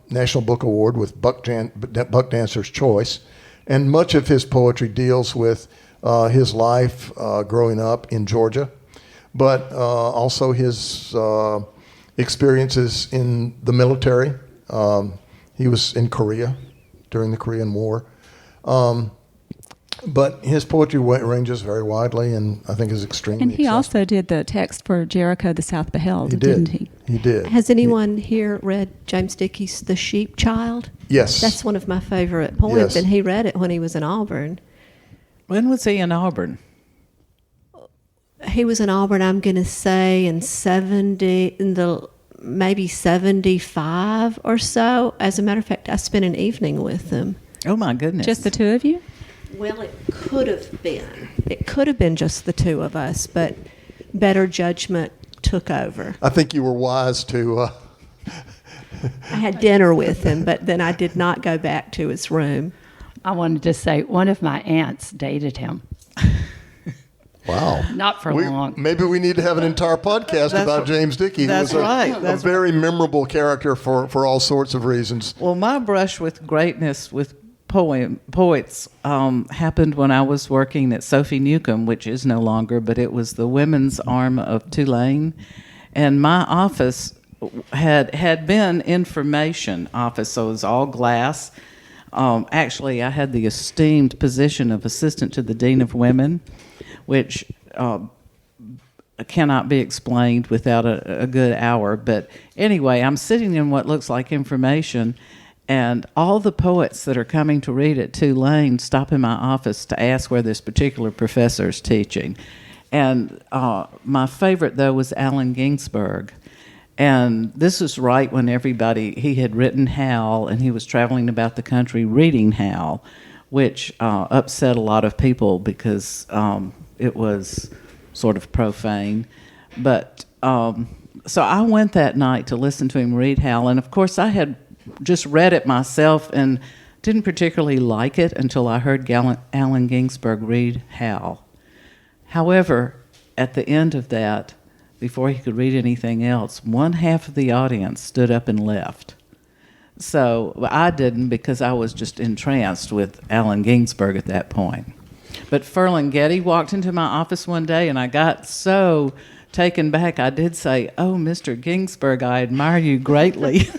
National Book Award with Buck Dancer's Choice. And much of his poetry deals with his life growing up in Georgia, but also his experiences in the military. He was in Korea during the Korean War. But his poetry ranges very widely, and I think is extremely And he accessible. also did the text for Jericho the South Beheld, didn't he? He did. Has anyone here read James Dickey's The Sheep Child? Yes. That's one of my favorite poems, Yes. and he read it when he was in Auburn. When was he in Auburn? He was in Auburn, I'm going to say, maybe 75 or so. As a matter of fact, I spent an evening with him. Oh, my goodness. Just the two of you? Well, it could have been. It could have been just the two of us, but better judgment took over. I think you were wise to. I had dinner with him, but then I did not go back to his room. I wanted to say one of my aunts dated him. Wow. Not for long. Maybe we need to have an entire podcast about James Dickey. That's who was right. a very memorable character for all sorts of reasons. Well, my brush with greatness with poets happened when I was working at Sophie Newcomb, which is no longer, but it was the women's arm of Tulane. And my office had been information office, so it was all glass. Actually, I had the esteemed position of assistant to the Dean of Women, which cannot be explained without a good hour. But anyway, I'm sitting in what looks like information, and all the poets that are coming to read at Tulane stop in my office to ask where this particular professor is teaching. And my favorite, though, was Allan Ginsberg. And this was right when he had written Hal, and he was traveling about the country reading Hal, which upset a lot of people because it was sort of profane. But so I went that night to listen to him read Hal, and of course I had just read it myself and didn't particularly like it until I heard Allan Ginsberg read Hal. However, at the end of that, before he could read anything else, one half of the audience stood up and left. So I didn't, because I was just entranced with Allan Ginsberg at that point. But Ferlinghetti walked into my office one day, and I got so taken back, I did say, "Oh, Mr. Ginsberg, I admire you greatly."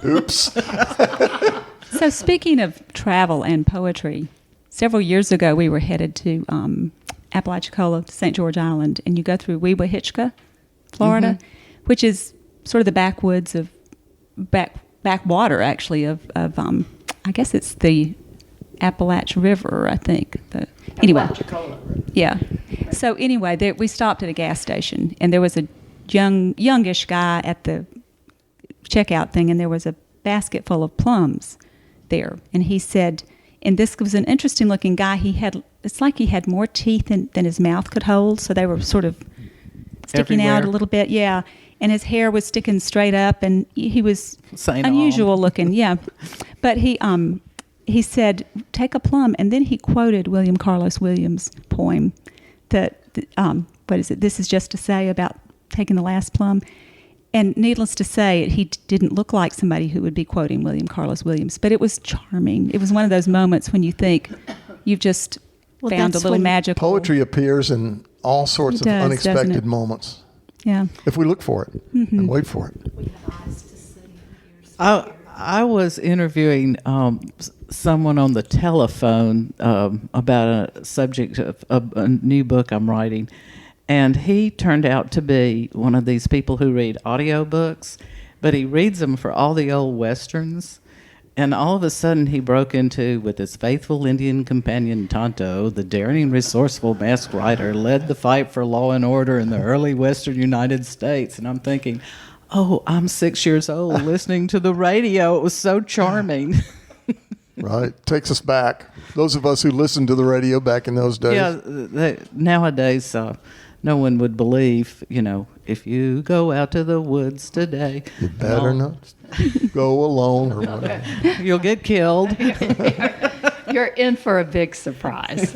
Oops. So speaking of travel and poetry, several years ago we were headed to Apalachicola, St. George Island, and you go through Wewahitchka, Florida, which is sort of the backwoods of backwater, actually, of I guess it's the Appalachian River, I think. Anyway, yeah. So anyway, we stopped at a gas station, and there was a youngish guy at the checkout thing, and there was a basket full of plums there, and he said, and this was an interesting looking guy. It's like he had more teeth than his mouth could hold, so they were sort of sticking out a little bit, yeah. And his hair was sticking straight up, and he was unusual looking, yeah. But he said, "Take a plum," and then he quoted William Carlos Williams' poem that, what is it? "This is just to say about taking the last plum." And needless to say, he didn't look like somebody who would be quoting William Carlos Williams, but it was charming. It was one of those moments when you think you've just found a little magical. Poetry appears in all sorts of unexpected moments. Yeah. If we look for it and wait for it. I was interviewing someone on the telephone about a subject of a new book I'm writing, and he turned out to be one of these people who read audiobooks, but he reads them for all the old westerns. And all of a sudden he broke into, with his faithful Indian companion Tonto, the daring and resourceful masked rider, led the fight for law and order in the early western United States. And I'm thinking, oh, I'm 6 years old listening to the radio. It was so charming. Right. Takes us back. Those of us who listened to the radio back in those days. Yeah, nowadays, no one would believe, if you go out to the woods today, You better not go alone or whatever. you'll get killed. You're in for a big surprise.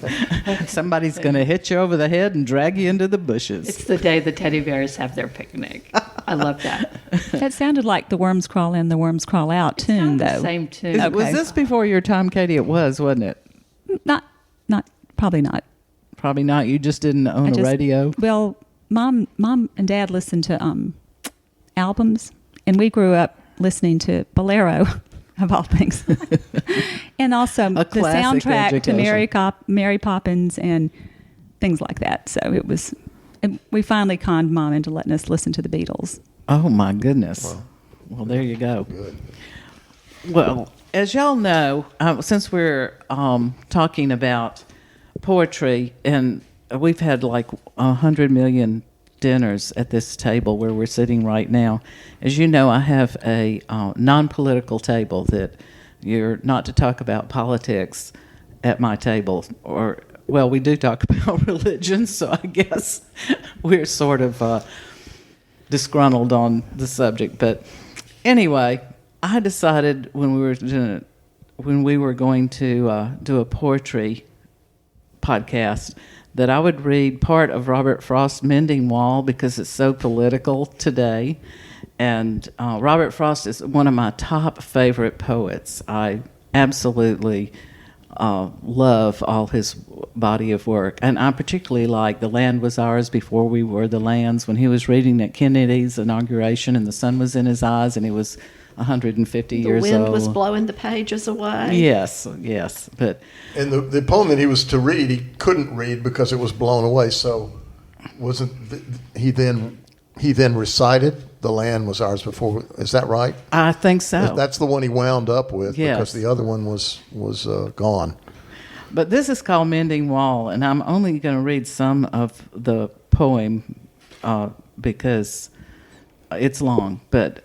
Somebody's going to hit you over the head and drag you into the bushes. It's the day the teddy bears have their picnic. I love that. That sounded like the worms crawl in, the worms crawl out tune, The though. same tune. Was this before your time, Katie? It was, wasn't it? Not, probably not. Probably not. You just didn't own a radio. Well, mom and dad listened to albums, and we grew up listening to Bolero, of all things, and also the classic soundtrack education. to Mary Poppins and things like that. So it was. And we finally conned Mom into letting us listen to the Beatles. Oh, my goodness. Well, there you go. Good. Well, as y'all know, since we're talking about poetry, and we've had like 100 million dinners at this table where we're sitting right now. As you know, I have a non-political table that you're not to talk about politics at my table, well, we do talk about religion, so I guess we're sort of disgruntled on the subject. But anyway, I decided when we were going to do a poetry podcast that I would read part of Robert Frost's Mending Wall because it's so political today. And Robert Frost is one of my top favorite poets. I absolutely love all his body of work. And I particularly like The Land Was Ours Before We Were the Land's, when he was reading at Kennedy's inauguration and the sun was in his eyes and he was 150 years old. The wind was blowing the pages away. Yes. But And the poem that he was to read, he couldn't read because it was blown away. So he then recited The Land Was Ours Before. Is that right? I think so. That's the one he wound up with Yes. because the other one was gone. But this is called Mending Wall, and I'm only going to read some of the poem because it's long. But it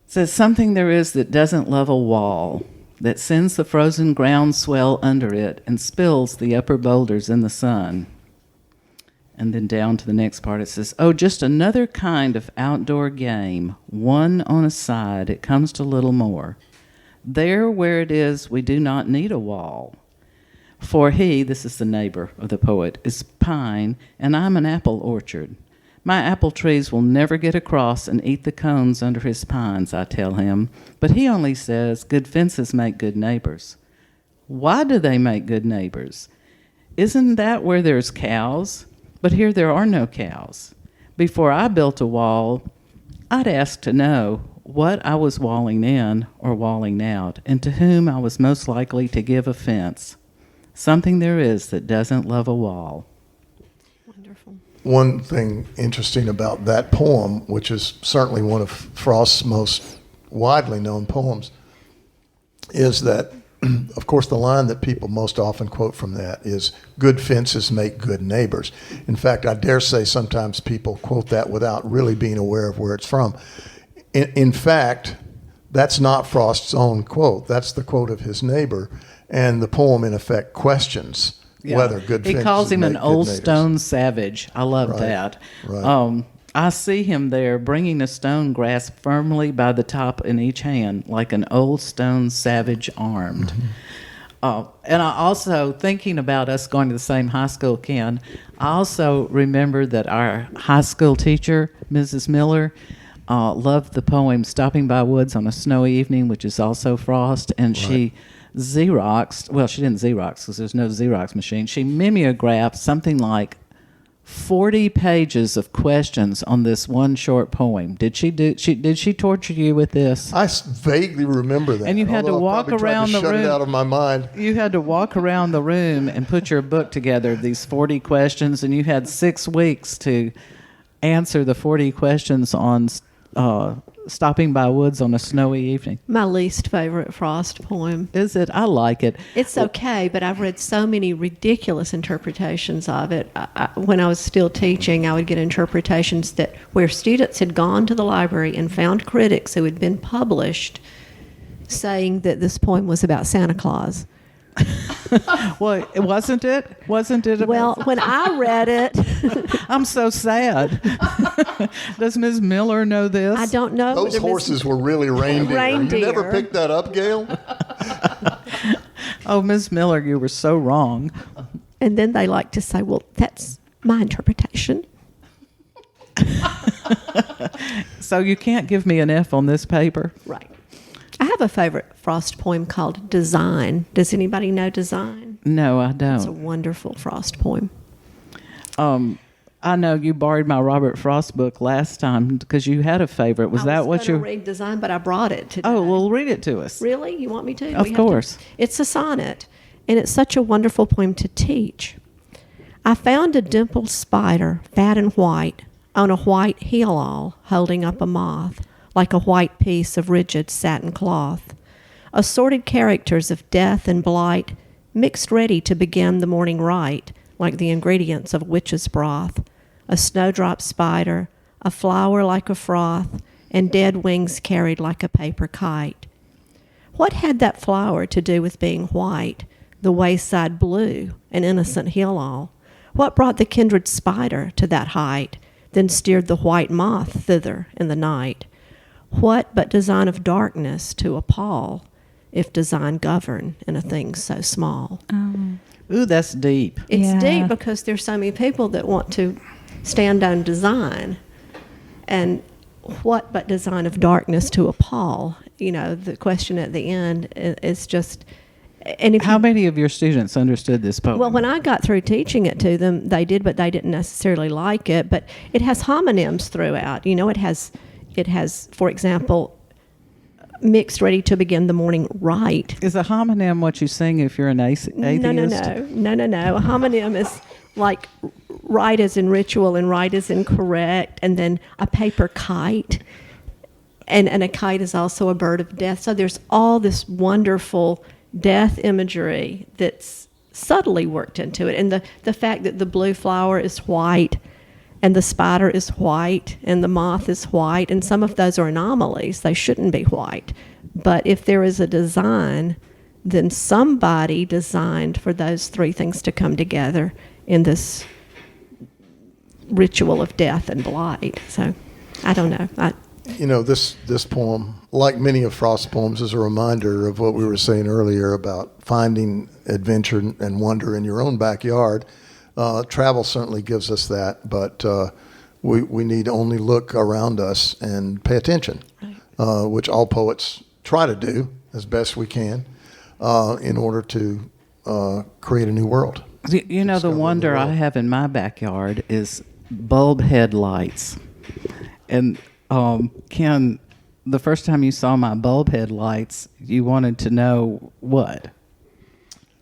says, something there is that doesn't love a wall, that sends the frozen ground swell under it and spills the upper boulders in the sun. And then down to the next part, it says, oh, just another kind of outdoor game, one on a side, it comes to little more. There where it is, we do not need a wall. For he, this is the neighbor of the poet, is pine, and I'm an apple orchard. My apple trees will never get across and eat the cones under his pines, I tell him. But he only says, good fences make good neighbors. Why do they make good neighbors? Isn't that where there's cows? But here there are no cows. Before I built a wall, I'd ask to know what I was walling in or walling out, and to whom I was most likely to give offense. Something there is that doesn't love a wall. Wonderful. One thing interesting about that poem, which is certainly one of Frost's most widely known poems, is that, of course, the line that people most often quote from that is, good fences make good neighbors. In fact, I dare say sometimes people quote that without really being aware of where it's from. In fact, that's not Frost's own quote. That's the quote of his neighbor. And the poem, in effect, questions whether good fences He calls him make an good old neighbors. stone savage. I love Right, that. right. I see him there bringing a stone grasped firmly by the top in each hand, like an old stone savage armed. And I also, thinking about us going to the same high school, Ken, I also remember that our high school teacher, Mrs. Miller, loved the poem Stopping by Woods on a Snowy Evening, which is also Frost, and she Xeroxed, well, she didn't Xerox because there's no Xerox machine. She mimeographed something like 40 pages of questions on this one short poem. Did she torture you with this? I vaguely remember that. And you had to although I walk probably tried around to the shut room. it out of my mind. You had to walk around the room and put your book together, these 40 questions, and you had 6 weeks to answer the 40 questions on Stopping by Woods on a Snowy Evening. My least favorite Frost poem. Is it? I like it. It's okay, but I've read so many ridiculous interpretations of it. When I was still teaching, I would get interpretations that where students had gone to the library and found critics who had been published saying that this poem was about Santa Claus. Well, wasn't it? Wasn't it? Well, when I read it, I'm so sad. Does Ms. Miller know this? I don't know. Those whether Miss- horses were really reindeer. Reindeer. You never picked that up, Gail? Oh, Ms. Miller, you were so wrong. And then they like to say, well, that's my interpretation. So you can't give me an F on this paper? Right. I have a favorite Frost poem called Design. Does anybody know Design? No, I It's a don't. wonderful Frost poem. I know you borrowed my Robert Frost book last time because you had a favorite. Was that what you you? read Design, but I brought it today. Oh, well, read it to us. Really? You want me to? Of We have to- course. It's a sonnet, and it's such a wonderful poem to teach. I found a dimpled spider, fat and white, on a white heel-all, holding up a moth, like a white piece of rigid satin cloth. Assorted characters of death and blight, mixed ready to begin the morning rite, like the ingredients of a witch's broth. A snowdrop spider, a flower like a froth, and dead wings carried like a paper kite. What had that flower to do with being white, the wayside blue, an innocent heel-all? What brought the kindred spider to that height, then steered the white moth thither in the night? What but design of darkness to appall, if design govern in a thing so small? Ooh, that's deep. It's Yeah. deep because there's so many people that want to stand on design. And what but design of darkness to appall? You know, the question at the end is just... And if How you, many of your students understood this poem? well, when I got through teaching it to them, they did, but they didn't necessarily like it. But it has homonyms throughout. You know, it has, for example, mixed ready to begin the morning right. Is a homonym what you sing if you're an atheist? No. A homonym is like right as in ritual and right as in correct, and then a paper kite. And a kite is also a bird of death. So there's all this wonderful death imagery that's subtly worked into it. And the fact that the blue flower is white and the spider is white and the moth is white, and some of those are anomalies. They shouldn't be white. But if there is a design, then somebody designed for those three things to come together in this ritual of death and blight. So I don't know. You know, this poem, like many of Frost's poems, is a reminder of what we were saying earlier about finding adventure and wonder in your own backyard. Travel certainly gives us that, but we need only look around us and pay attention, which all poets try to do as best we can in order to create a new world. You know, the Discover the wonder I world. have in my backyard is bulb headlights. And Ken, the first time you saw my bulb headlights, you wanted to know what?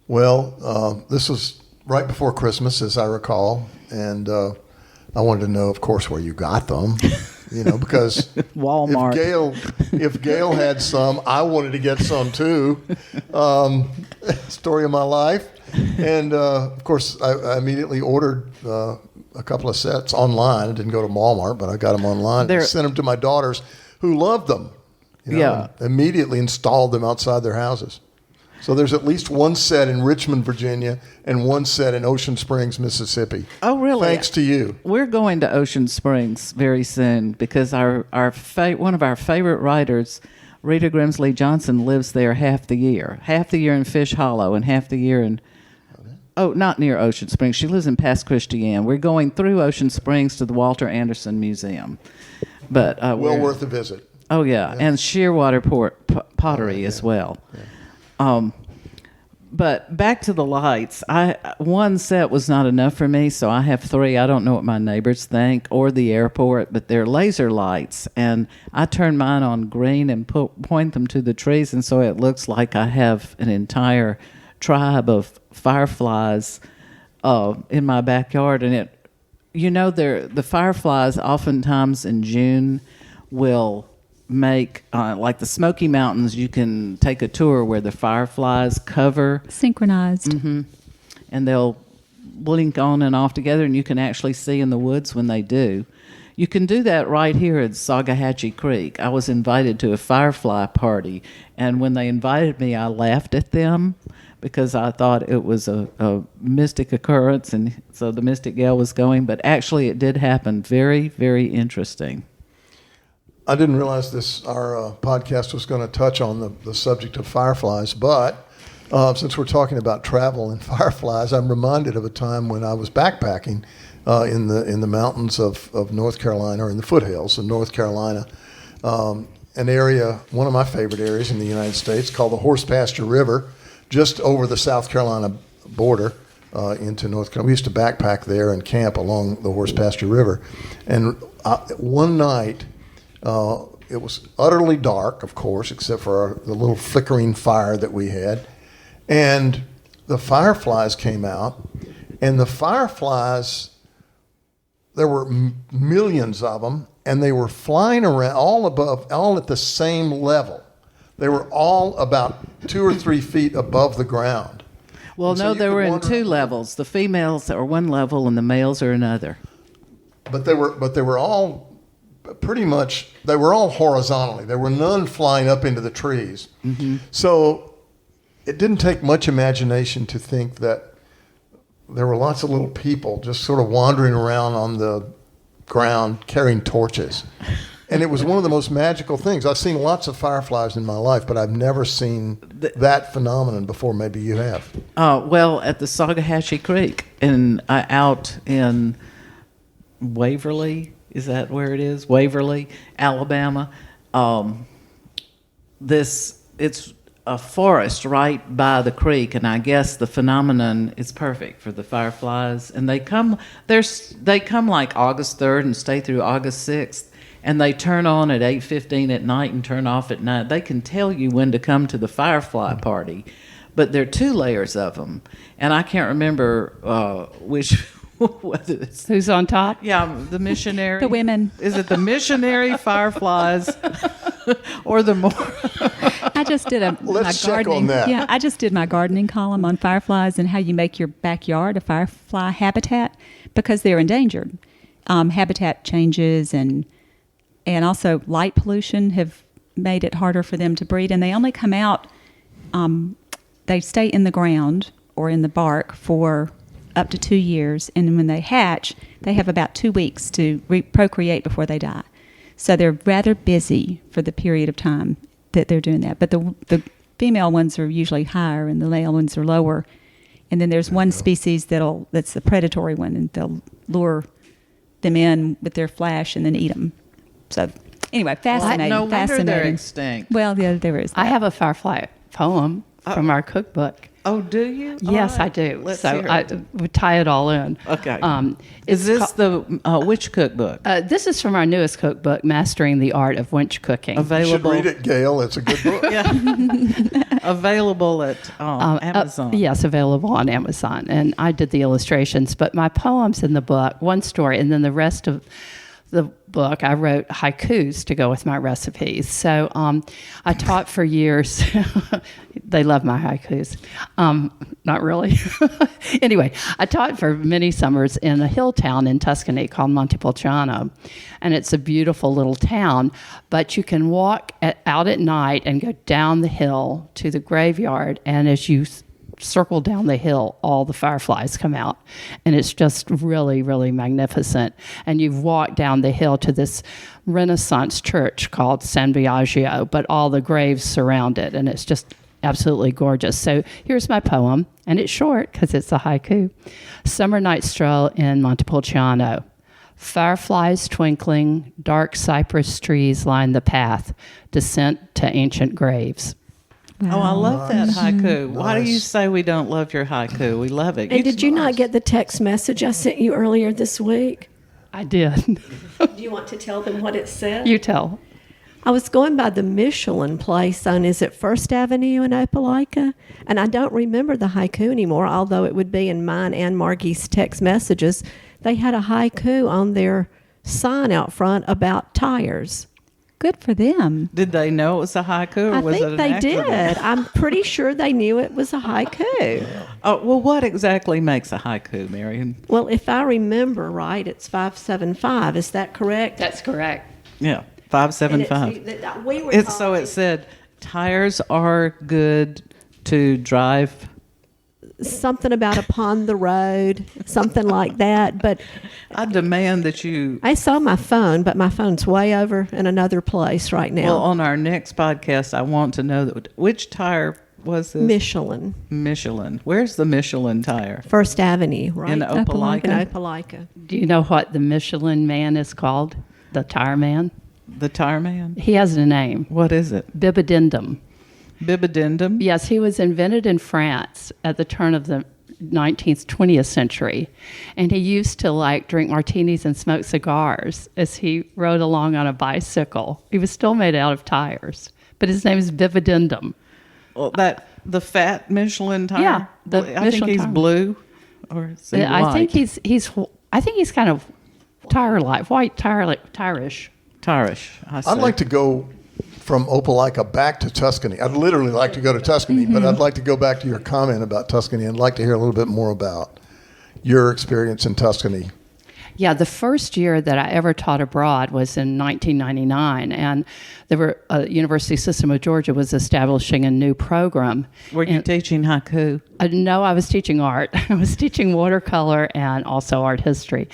Well, this was right before Christmas, as I recall, and I wanted to know, of course, where you got them. You know, because Walmart. If Gail had some, I wanted to get some too. Story of my life, and of course, I immediately ordered a couple of sets online. I didn't go to Walmart, but I got them online. They're- Sent them to my daughters, who loved them. You know, Yeah. and immediately installed them outside their houses. So there's at least one set in Richmond, Virginia, and one set in Ocean Springs, Mississippi. Oh, really? Thanks to you. We're going to Ocean Springs very soon because one of our favorite writers, Rita Grimsley Johnson, lives there half the year in Fish Hollow and half the year in, not near Ocean Springs. She lives in Pass Christian. We're going through Ocean Springs to the Walter Anderson Museum. But Well worth a visit. Oh, yeah. And Shearwater pottery as well. Yeah. But back to the lights. One set was not enough for me, so I have three. I don't know what my neighbors think or the airport, but they're laser lights. And I turn mine on green and point them to the trees, and so it looks like I have an entire tribe of fireflies in my backyard. And the fireflies oftentimes in June will make like the Smoky Mountains. You can take a tour where the fireflies cover Synchronized. and they'll blink on and off together, and you can actually see in the woods when they do. You can do that right here at Sagahatchee Creek. I was invited to a firefly party, and when they invited me, I laughed at them because I thought it was a mystic occurrence, and so the mystic gal was going, but actually it did happen. Very, very interesting. I didn't realize our podcast was going to touch on the subject of fireflies, but since we're talking about travel and fireflies, I'm reminded of a time when I was backpacking in the mountains of North Carolina, or in the foothills of North Carolina, an area, one of my favorite areas in the United States, called the Horse Pasture River, just over the South Carolina border into North Carolina. We used to backpack there and camp along the Horse Pasture River. And one night, it was utterly dark, of course, except for the little flickering fire that we had. And the fireflies came out, and the fireflies, there were millions of them, and they were flying around all at the same level. They were all about 2 or 3 feet above the ground. Well, And so no, you they could were in wonder- 2 levels. The females are one level and the males are another. But they were all pretty much, they were all horizontally. There were none flying up into the trees. Mm-hmm. So it didn't take much imagination to think that there were lots of little people just sort of wandering around on the ground carrying torches. And it was one of the most magical things. I've seen lots of fireflies in my life, but I've never seen that phenomenon before. Maybe you have. Well, at the Sagahatchee Creek out in Waverly, is that where it is? Waverly, Alabama. It's a forest right by the creek, and I guess the phenomenon is perfect for the fireflies. And they come like August 3rd and stay through August 6th. And they turn on at 8:15 at night and turn off at night. They can tell you when to come to the firefly party, but there are 2 layers of them, and I can't remember which. Whether it's, Who's on top? yeah, the missionary. The women. Is it the missionary fireflies, or the more? I just did Let's my check gardening. on that. Yeah, I just did my gardening column on fireflies and how you make your backyard a firefly habitat because they're endangered. Habitat changes and also light pollution have made it harder for them to breed, and they only come out. They stay in the ground or in the bark for up to 2 years, and when they hatch, they have about 2 weeks to procreate before they die. So they're rather busy for the period of time that they're doing that. But the female ones are usually higher, and the male ones are lower. And then there's one species that's the predatory one, and they'll lure them in with their flash and then eat them. So anyway, fascinating. No wonder fascinating. they're extinct. Well, yeah, there is. I that. have a firefly poem from our cookbook. Oh, do you? Yes, All right. I do. Let's So hear I it. would tie it all in. Okay. It's Is this the which cookbook? this is from our newest cookbook, Mastering the Art of Winch Cooking. You should Available. read it, Gail. It's a good book. Available at Amazon. Yes, available on Amazon. And I did the illustrations, but my poems in the book, one story, and then the rest of the book, I wrote haikus to go with my recipes. So I taught for years. They love my haikus. Not really. Anyway, I taught for many summers in a hill town in Tuscany called Montepulciano. And it's a beautiful little town, but you can walk out at night and go down the hill to the graveyard. And as you circle down the hill, all the fireflies come out, and it's just really, really magnificent. And you've walked down the hill to this Renaissance church called San Biagio, but all the graves surround it, and it's just absolutely gorgeous. So here's my poem, and it's short because it's a haiku. Summer night stroll in Montepulciano. Fireflies twinkling, dark cypress trees line the path, descent to ancient graves. Oh, I love that haiku. Why do you Nice. say we don't love your haiku? We love it. And did you not get the text message I sent you earlier this week? I did. Do you want to tell them what it said? You tell. I was going by the Michelin place on, is it First Avenue in Opelika? And I don't remember the haiku anymore, although it would be in mine and Margie's text messages. They had a haiku on their sign out front about tires. Good for them. Did they know it was a haiku, or I was it think an they accident? did. I'm pretty sure they knew it was a haiku. Oh, well, what exactly makes a haiku, Marian? Well, if I remember right, it's 575. Is that correct? That's correct. Yeah, And 575. we were It's so taught- it said tires are good to drive. something about upon the road, something like that. But I demand that you. I saw my phone, but my phone's way over in another place right now. Well, on our next podcast, I want to know which tire was this? Michelin, Michelin. Where's the Michelin tire? First Avenue, right? In Opelika? In Opelika. Do you know what the Michelin man is called? The tire man? The tire man? He has a name. What is it? Bibidendum. Bibidendum? Yes, he was invented in France at the turn of the 19th, 20th century. And he used to like drink martinis and smoke cigars as he rode along on a bicycle. He was still made out of tires, but his name is Bibidendum. Well, the fat Michelin tire? Yeah, the I think Michelin he's tire. blue. Or is he I think white? I think he's kind of tire-like, white tire-ish. Tirish. I see. I'd like to go from Opelika back to Tuscany. I'd literally like to go to Tuscany, but I'd like to go back to your comment about Tuscany and like to hear a little bit more about your experience in Tuscany. Yeah, the first year that I ever taught abroad was in 1999, and the University System of Georgia was establishing a new program. Were you And- teaching haiku? No, I was teaching art. I was teaching watercolor and also art history.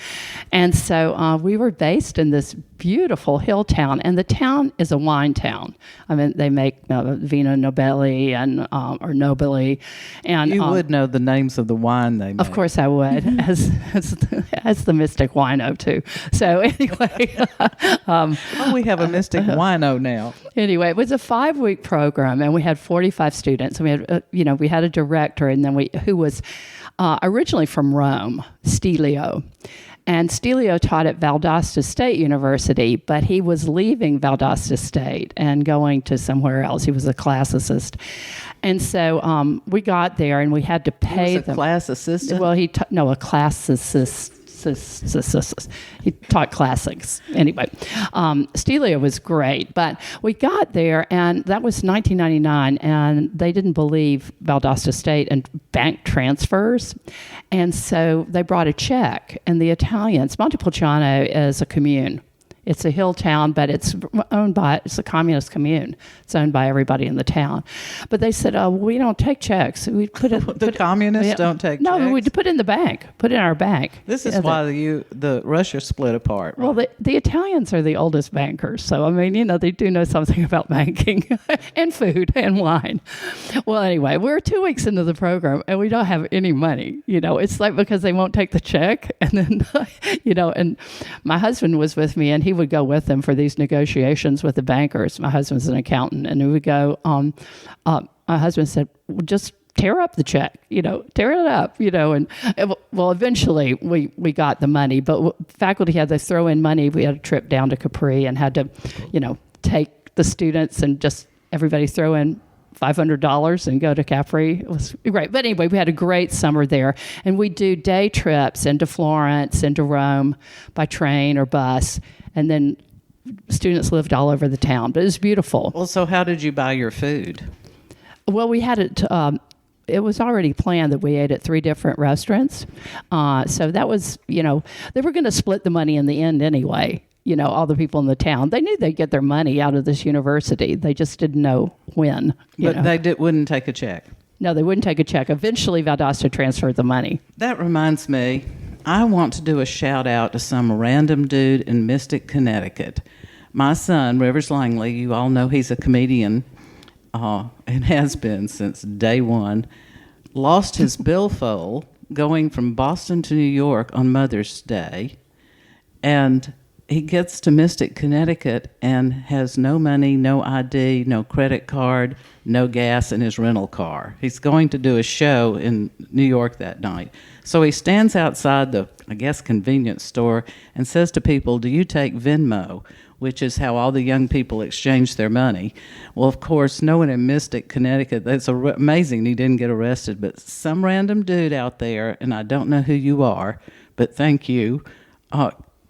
And so we were based in this beautiful hill town, and the town is a wine town. I mean, they make Vino Nobili and or Nobili, and You would know the names of the wine they make. of course I would, as the mystic wino too. So anyway, Oh, we have a mystic wino now. Anyway, it was a 5-week program, and we had 45 students. And we had, we had a director, and then who was originally from Rome, Stelio. And Stelio taught at Valdosta State University, but he was leaving Valdosta State and going to somewhere else. He was a classicist. And so we got there, and we had to pay He was a them. class assistant? Well, a classicist. He taught classics. Anyway, Stelio was great, but we got there, and that was 1999, and they didn't believe Valdosta State and bank transfers, and so they brought a check, and the Italians, Montepulciano is a commune. It's a hill town, but it's a communist commune. It's owned by everybody in the town. But they said, we don't take checks. We put it. The communists don't take No, checks? we put it in the bank. Put it in our bank. This is Yeah, why the Russia split apart. Right? Well, the Italians are the oldest bankers, so I mean, they do know something about banking and food and wine. Well, anyway, we're 2 weeks into the program and we don't have any money. It's like because they won't take the check, and then and my husband was with me, and he would go with them for these negotiations with the bankers. My husband's an accountant, and we would go. My husband said, well, "Just tear up the check, tear it up, and well, eventually we got the money, but faculty had to throw in money. We had a trip down to Capri and had to, take the students and just everybody throw in $500 and go to Capri. It was great. But anyway, we had a great summer there, and we do day trips into Florence, into Rome by train or bus, and then students lived all over the town, but it was beautiful. Well, so how did you buy your food? Well, we had it. It was already planned that we ate at 3 different restaurants. So that was, they were going to split the money in the end anyway. All the people in the town, they knew they'd get their money out of this university. They just didn't know when. But they wouldn't take a check. No, they wouldn't take a check. Eventually, Valdosta transferred the money. That reminds me, I want to do a shout out to some random dude in Mystic, Connecticut. My son, Rivers Langley, you all know he's a comedian and has been since day one, lost his billfold going from Boston to New York on Mother's Day, and he gets to Mystic, Connecticut, and has no money, no ID, no credit card, no gas in his rental car. He's going to do a show in New York that night. So he stands outside the, convenience store and says to people, "Do you take Venmo?" which is how all the young people exchange their money. Well, of course, no one in Mystic, Connecticut, that's amazing he didn't get arrested, but some random dude out there, and I don't know who you are, but thank you,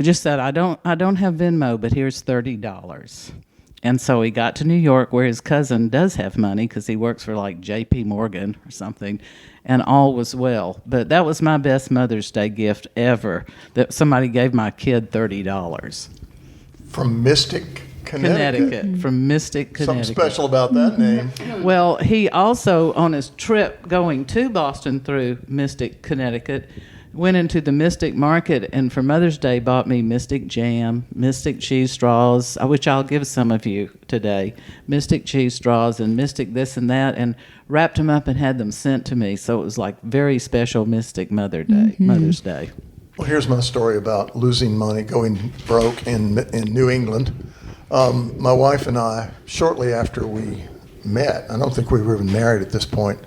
just said, I don't have Venmo, but here's $30. And so he got to New York, where his cousin does have money because he works for like J.P. Morgan or something, and all was well. But that was my best Mother's Day gift ever, that somebody gave my kid $30. From Mystic, Connecticut. From Mystic, Connecticut. Something special about that name. Well, he also, on his trip going to Boston through Mystic, Connecticut, went into the Mystic Market and for Mother's Day bought me Mystic jam, Mystic cheese straws, which I'll give some of you today, Mystic cheese straws and Mystic this and that, and wrapped them up and had them sent to me. So it was like very special Mystic Mother's Day. Well, here's my story about losing money, going broke in New England. My wife and I, shortly after we met, I don't think we were even married at this point,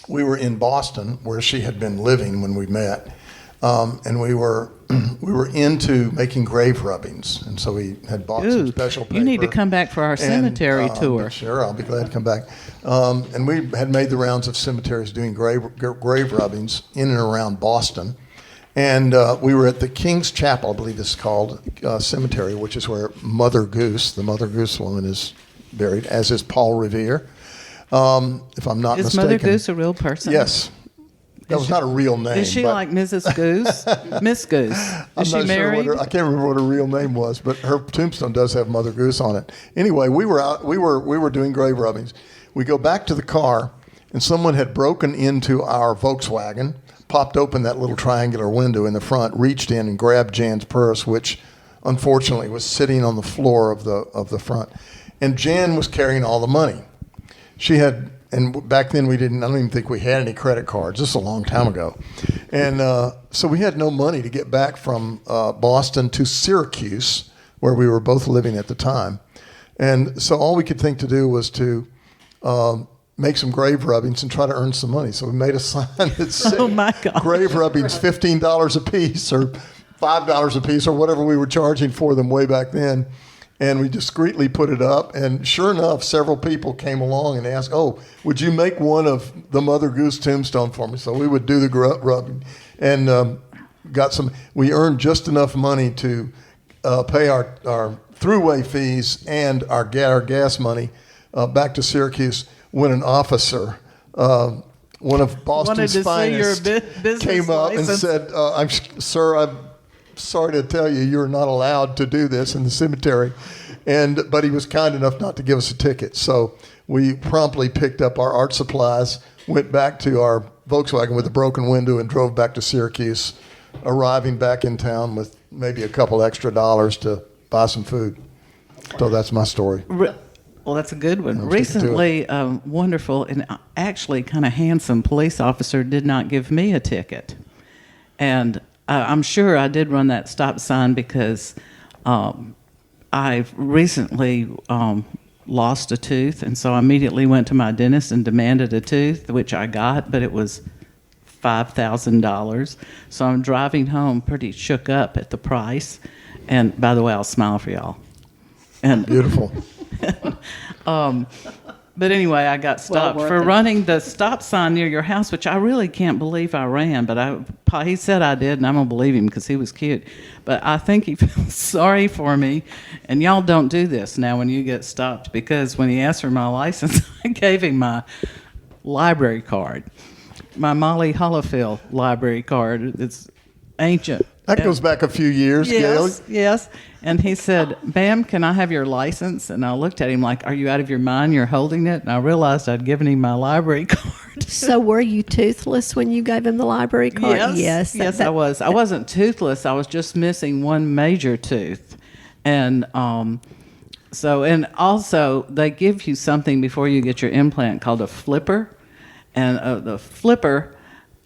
we were in Boston, where she had been living when we met, and we were into making grave rubbings, and so we had bought some special paper. You need to come back for our cemetery tour. Sure, I'll be glad to come back. And we had made the rounds of cemeteries doing grave rubbings in and around Boston, and we were at the King's Chapel, I believe this is called, cemetery, which is where Mother Goose, the Mother Goose woman, is buried, as is Paul Revere. If I'm not mistaken. Is Mother Goose a real person? Yes. That was not a real name. Is she like Mrs. Goose? Miss Goose. Is she married? I can't remember what her real name was, but her tombstone does have Mother Goose on it. Anyway, we were doing grave rubbings. We go back to the car, and someone had broken into our Volkswagen, popped open that little triangular window in the front, reached in and grabbed Jan's purse, which unfortunately was sitting on the floor of the front. And Jan was carrying all the money. She had, and back then I don't even think we had any credit cards. This is a long time ago. And so we had no money to get back from Boston to Syracuse, where we were both living at the time. And so all we could think to do was to make some grave rubbings and try to earn some money. So we made a sign that said, oh my God, grave rubbings, $15 a piece or $5 a piece or whatever we were charging for them way back then. And we discreetly put it up, and sure enough, several people came along and asked, "Oh, would you make one of the Mother Goose tombstone for me?" So we would do the rubbing, and got some. We earned just enough money to pay our throughway fees and our gas money back to Syracuse. When an officer, one of Boston's finest, came up and said, "Sir, I'm sorry to tell you, you're not allowed to do this in the cemetery." But he was kind enough not to give us a ticket. So we promptly picked up our art supplies, went back to our Volkswagen with a broken window, and drove back to Syracuse, arriving back in town with maybe a couple extra dollars to buy some food. So that's my story. Well, that's a good one. Recently, a wonderful and actually kind of handsome police officer did not give me a ticket. And I'm sure I did run that stop sign because I recently lost a tooth, and so I immediately went to my dentist and demanded a tooth, which I got, but it was $5,000. So I'm driving home pretty shook up at the price. And by the way, I'll smile for y'all. And beautiful. But anyway, I got stopped for running the stop sign near your house, which I really can't believe I ran. But he said I did, and I'm going to believe him because he was cute. But I think he felt sorry for me. And y'all don't do this now when you get stopped, because when he asked for my license, I gave him my library card, my Molly Hollifield library card. It's ancient. That goes back a few years, Gail. Yes. And he said, "Ma'am, can I have your license?" And I looked at him like, "Are you out of your mind? You're holding it?" And I realized I'd given him my library card. So were you toothless when you gave him the library card? Yes, I was. I wasn't toothless. I was just missing one major tooth. And and also they give you something before you get your implant called a flipper. And the flipper,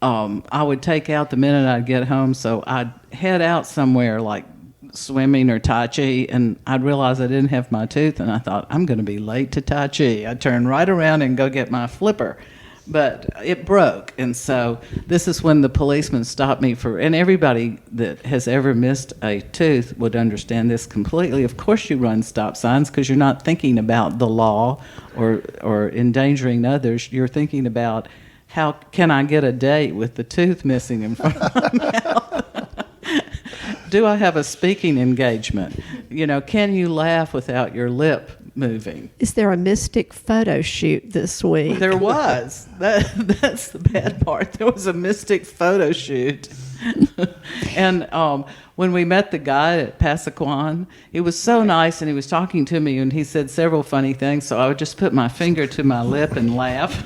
I would take out the minute I'd get home. So I'd head out somewhere like swimming or Tai Chi, and I'd realize I didn't have my tooth, and I thought, I'm going to be late to Tai Chi. I'd turn right around and go get my flipper. But it broke, and so this is when the policeman stopped me and everybody that has ever missed a tooth would understand this completely. Of course you run stop signs because you're not thinking about the law or endangering others. You're thinking about, how can I get a date with the tooth missing in front of my mouth? Do I have a speaking engagement? can you laugh without your lip moving? Is there a mystic photo shoot this week? There was. That's the bad part. There was a mystic photo shoot. And when we met the guy at Passaquan, he was so nice, and he was talking to me, and he said several funny things, so I would just put my finger to my lip and laugh.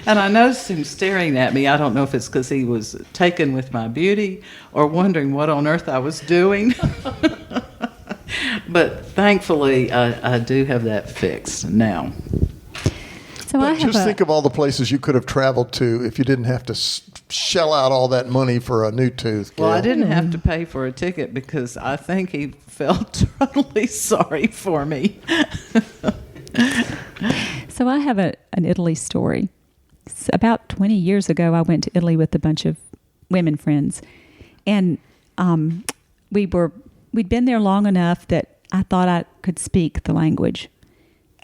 And I noticed him staring at me. I don't know if it's because he was taken with my beauty or wondering what on earth I was doing. But thankfully, I do have that fixed now. So I But have just think of all the places you could have traveled to if you didn't have to shell out all that money for a new tooth. Well, I Gail. didn't have to pay for a ticket because I think he felt totally sorry for me. So I have an Italy story. About 20 years ago, I went to Italy with a bunch of women friends, and we'd been there long enough that I thought I could speak the language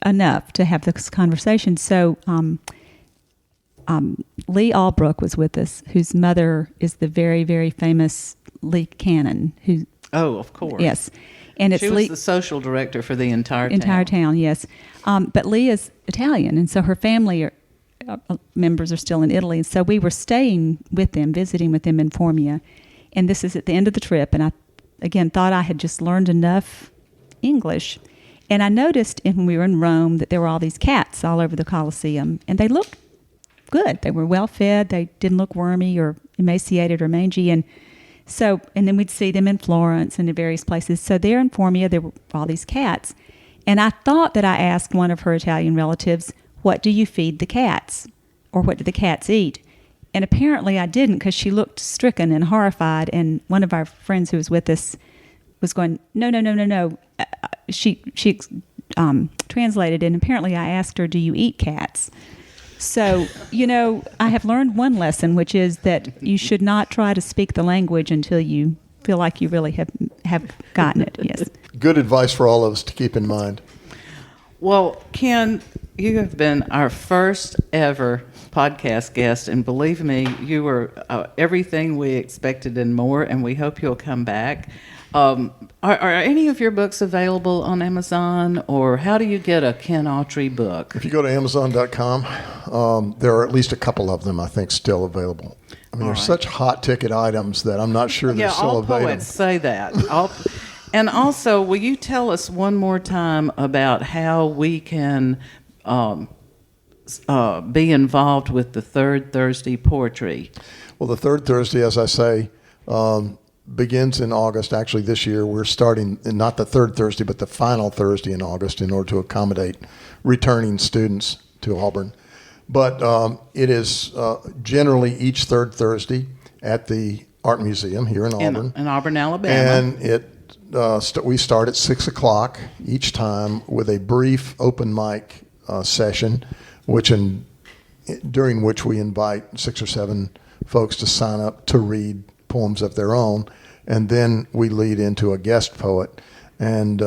enough to have this conversation. So Lee Albrook was with us, whose mother is the very, very famous Lee Cannon. Who? Oh, of course. Yes, and it's She was Lee. the social director for the entire Town, yes. But Lee is Italian, and so her family members are still in Italy. And so we were staying with them, visiting with them in Formia. And this is at the end of the trip. And I, again, thought I had just learned enough English. And I noticed when we were in Rome that there were all these cats all over the Colosseum. And they looked good. They were well fed. They didn't look wormy or emaciated or mangy. And then we'd see them in Florence and in various places. So there in Formia, there were all these cats. And I thought that I asked one of her Italian relatives, "What do you feed the cats?" Or "What do the cats eat?" And apparently I didn't, because she looked stricken and horrified. And one of our friends who was with us was going, no. She translated, and apparently I asked her, "Do you eat cats?" So, I have learned one lesson, which is that you should not try to speak the language until you feel like you really have gotten it. Yes. Good advice for all of us to keep in mind. Well, Ken, you have been our first ever podcast guest, and believe me, you were everything we expected and more, and we hope you'll come back. Are any of your books available on Amazon, or how do you get a Ken Autrey book? If you go to Amazon.com, there are at least a couple of them, I think, still available. I mean, they're such hot ticket items that I'm not sure they're still all available. poets say that. And also, will you tell us one more time about how we can be involved with the Third Thursday Poetry? Well, the third Thursday, as I say, begins in August. Actually, this year we're starting not the third Thursday, but the final Thursday in August in order to accommodate returning students to Auburn. But it is generally each third Thursday at the Art Museum here in Auburn. In Auburn, Alabama. And we start at 6 o'clock each time with a brief open mic session, during which we invite 6 or 7 folks to sign up to read poems of their own, and then we lead into a guest poet. And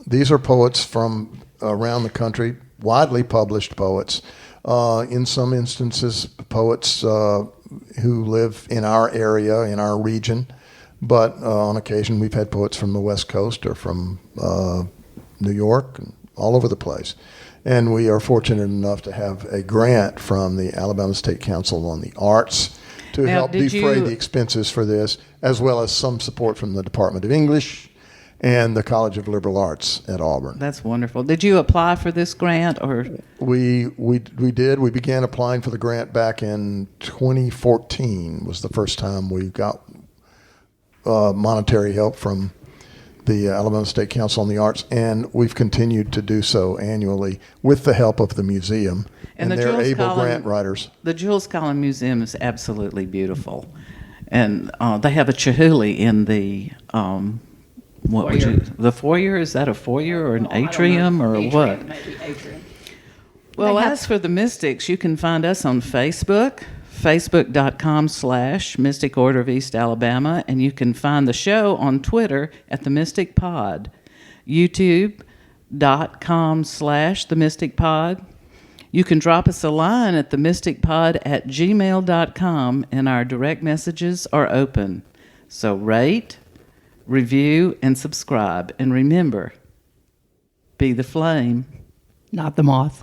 these are poets from around the country, widely published poets. In some instances, poets who live in our area, in our region. But on occasion, we've had poets from the West Coast or from New York, and all over the place. And we are fortunate enough to have a grant from the Alabama State Council on the Arts to help defray the expenses for this, as well as some support from the Department of English and the College of Liberal Arts at Auburn. That's wonderful. Did you apply for this grant, or? We did. We began applying for the grant back in 2014 was the first time we got monetary help from the Alabama State Council on the Arts, and we've continued to do so annually with the help of the museum and their able grant writers. The Jules Collin Museum is absolutely beautiful, and they have a chihuly in the the foyer? Is that a foyer or an atrium or what? Maybe atrium. Well, as for the Mystics, you can find us on Facebook, facebook.com/Mystic Order of East Alabama, and you can find the show on Twitter at The Mystic Pod, youtube.com/The Mystic Pod. You can drop us a line at themysticpod@gmail.com, and our direct messages are open. So rate, review, and subscribe. And remember, be the flame. Not the moth.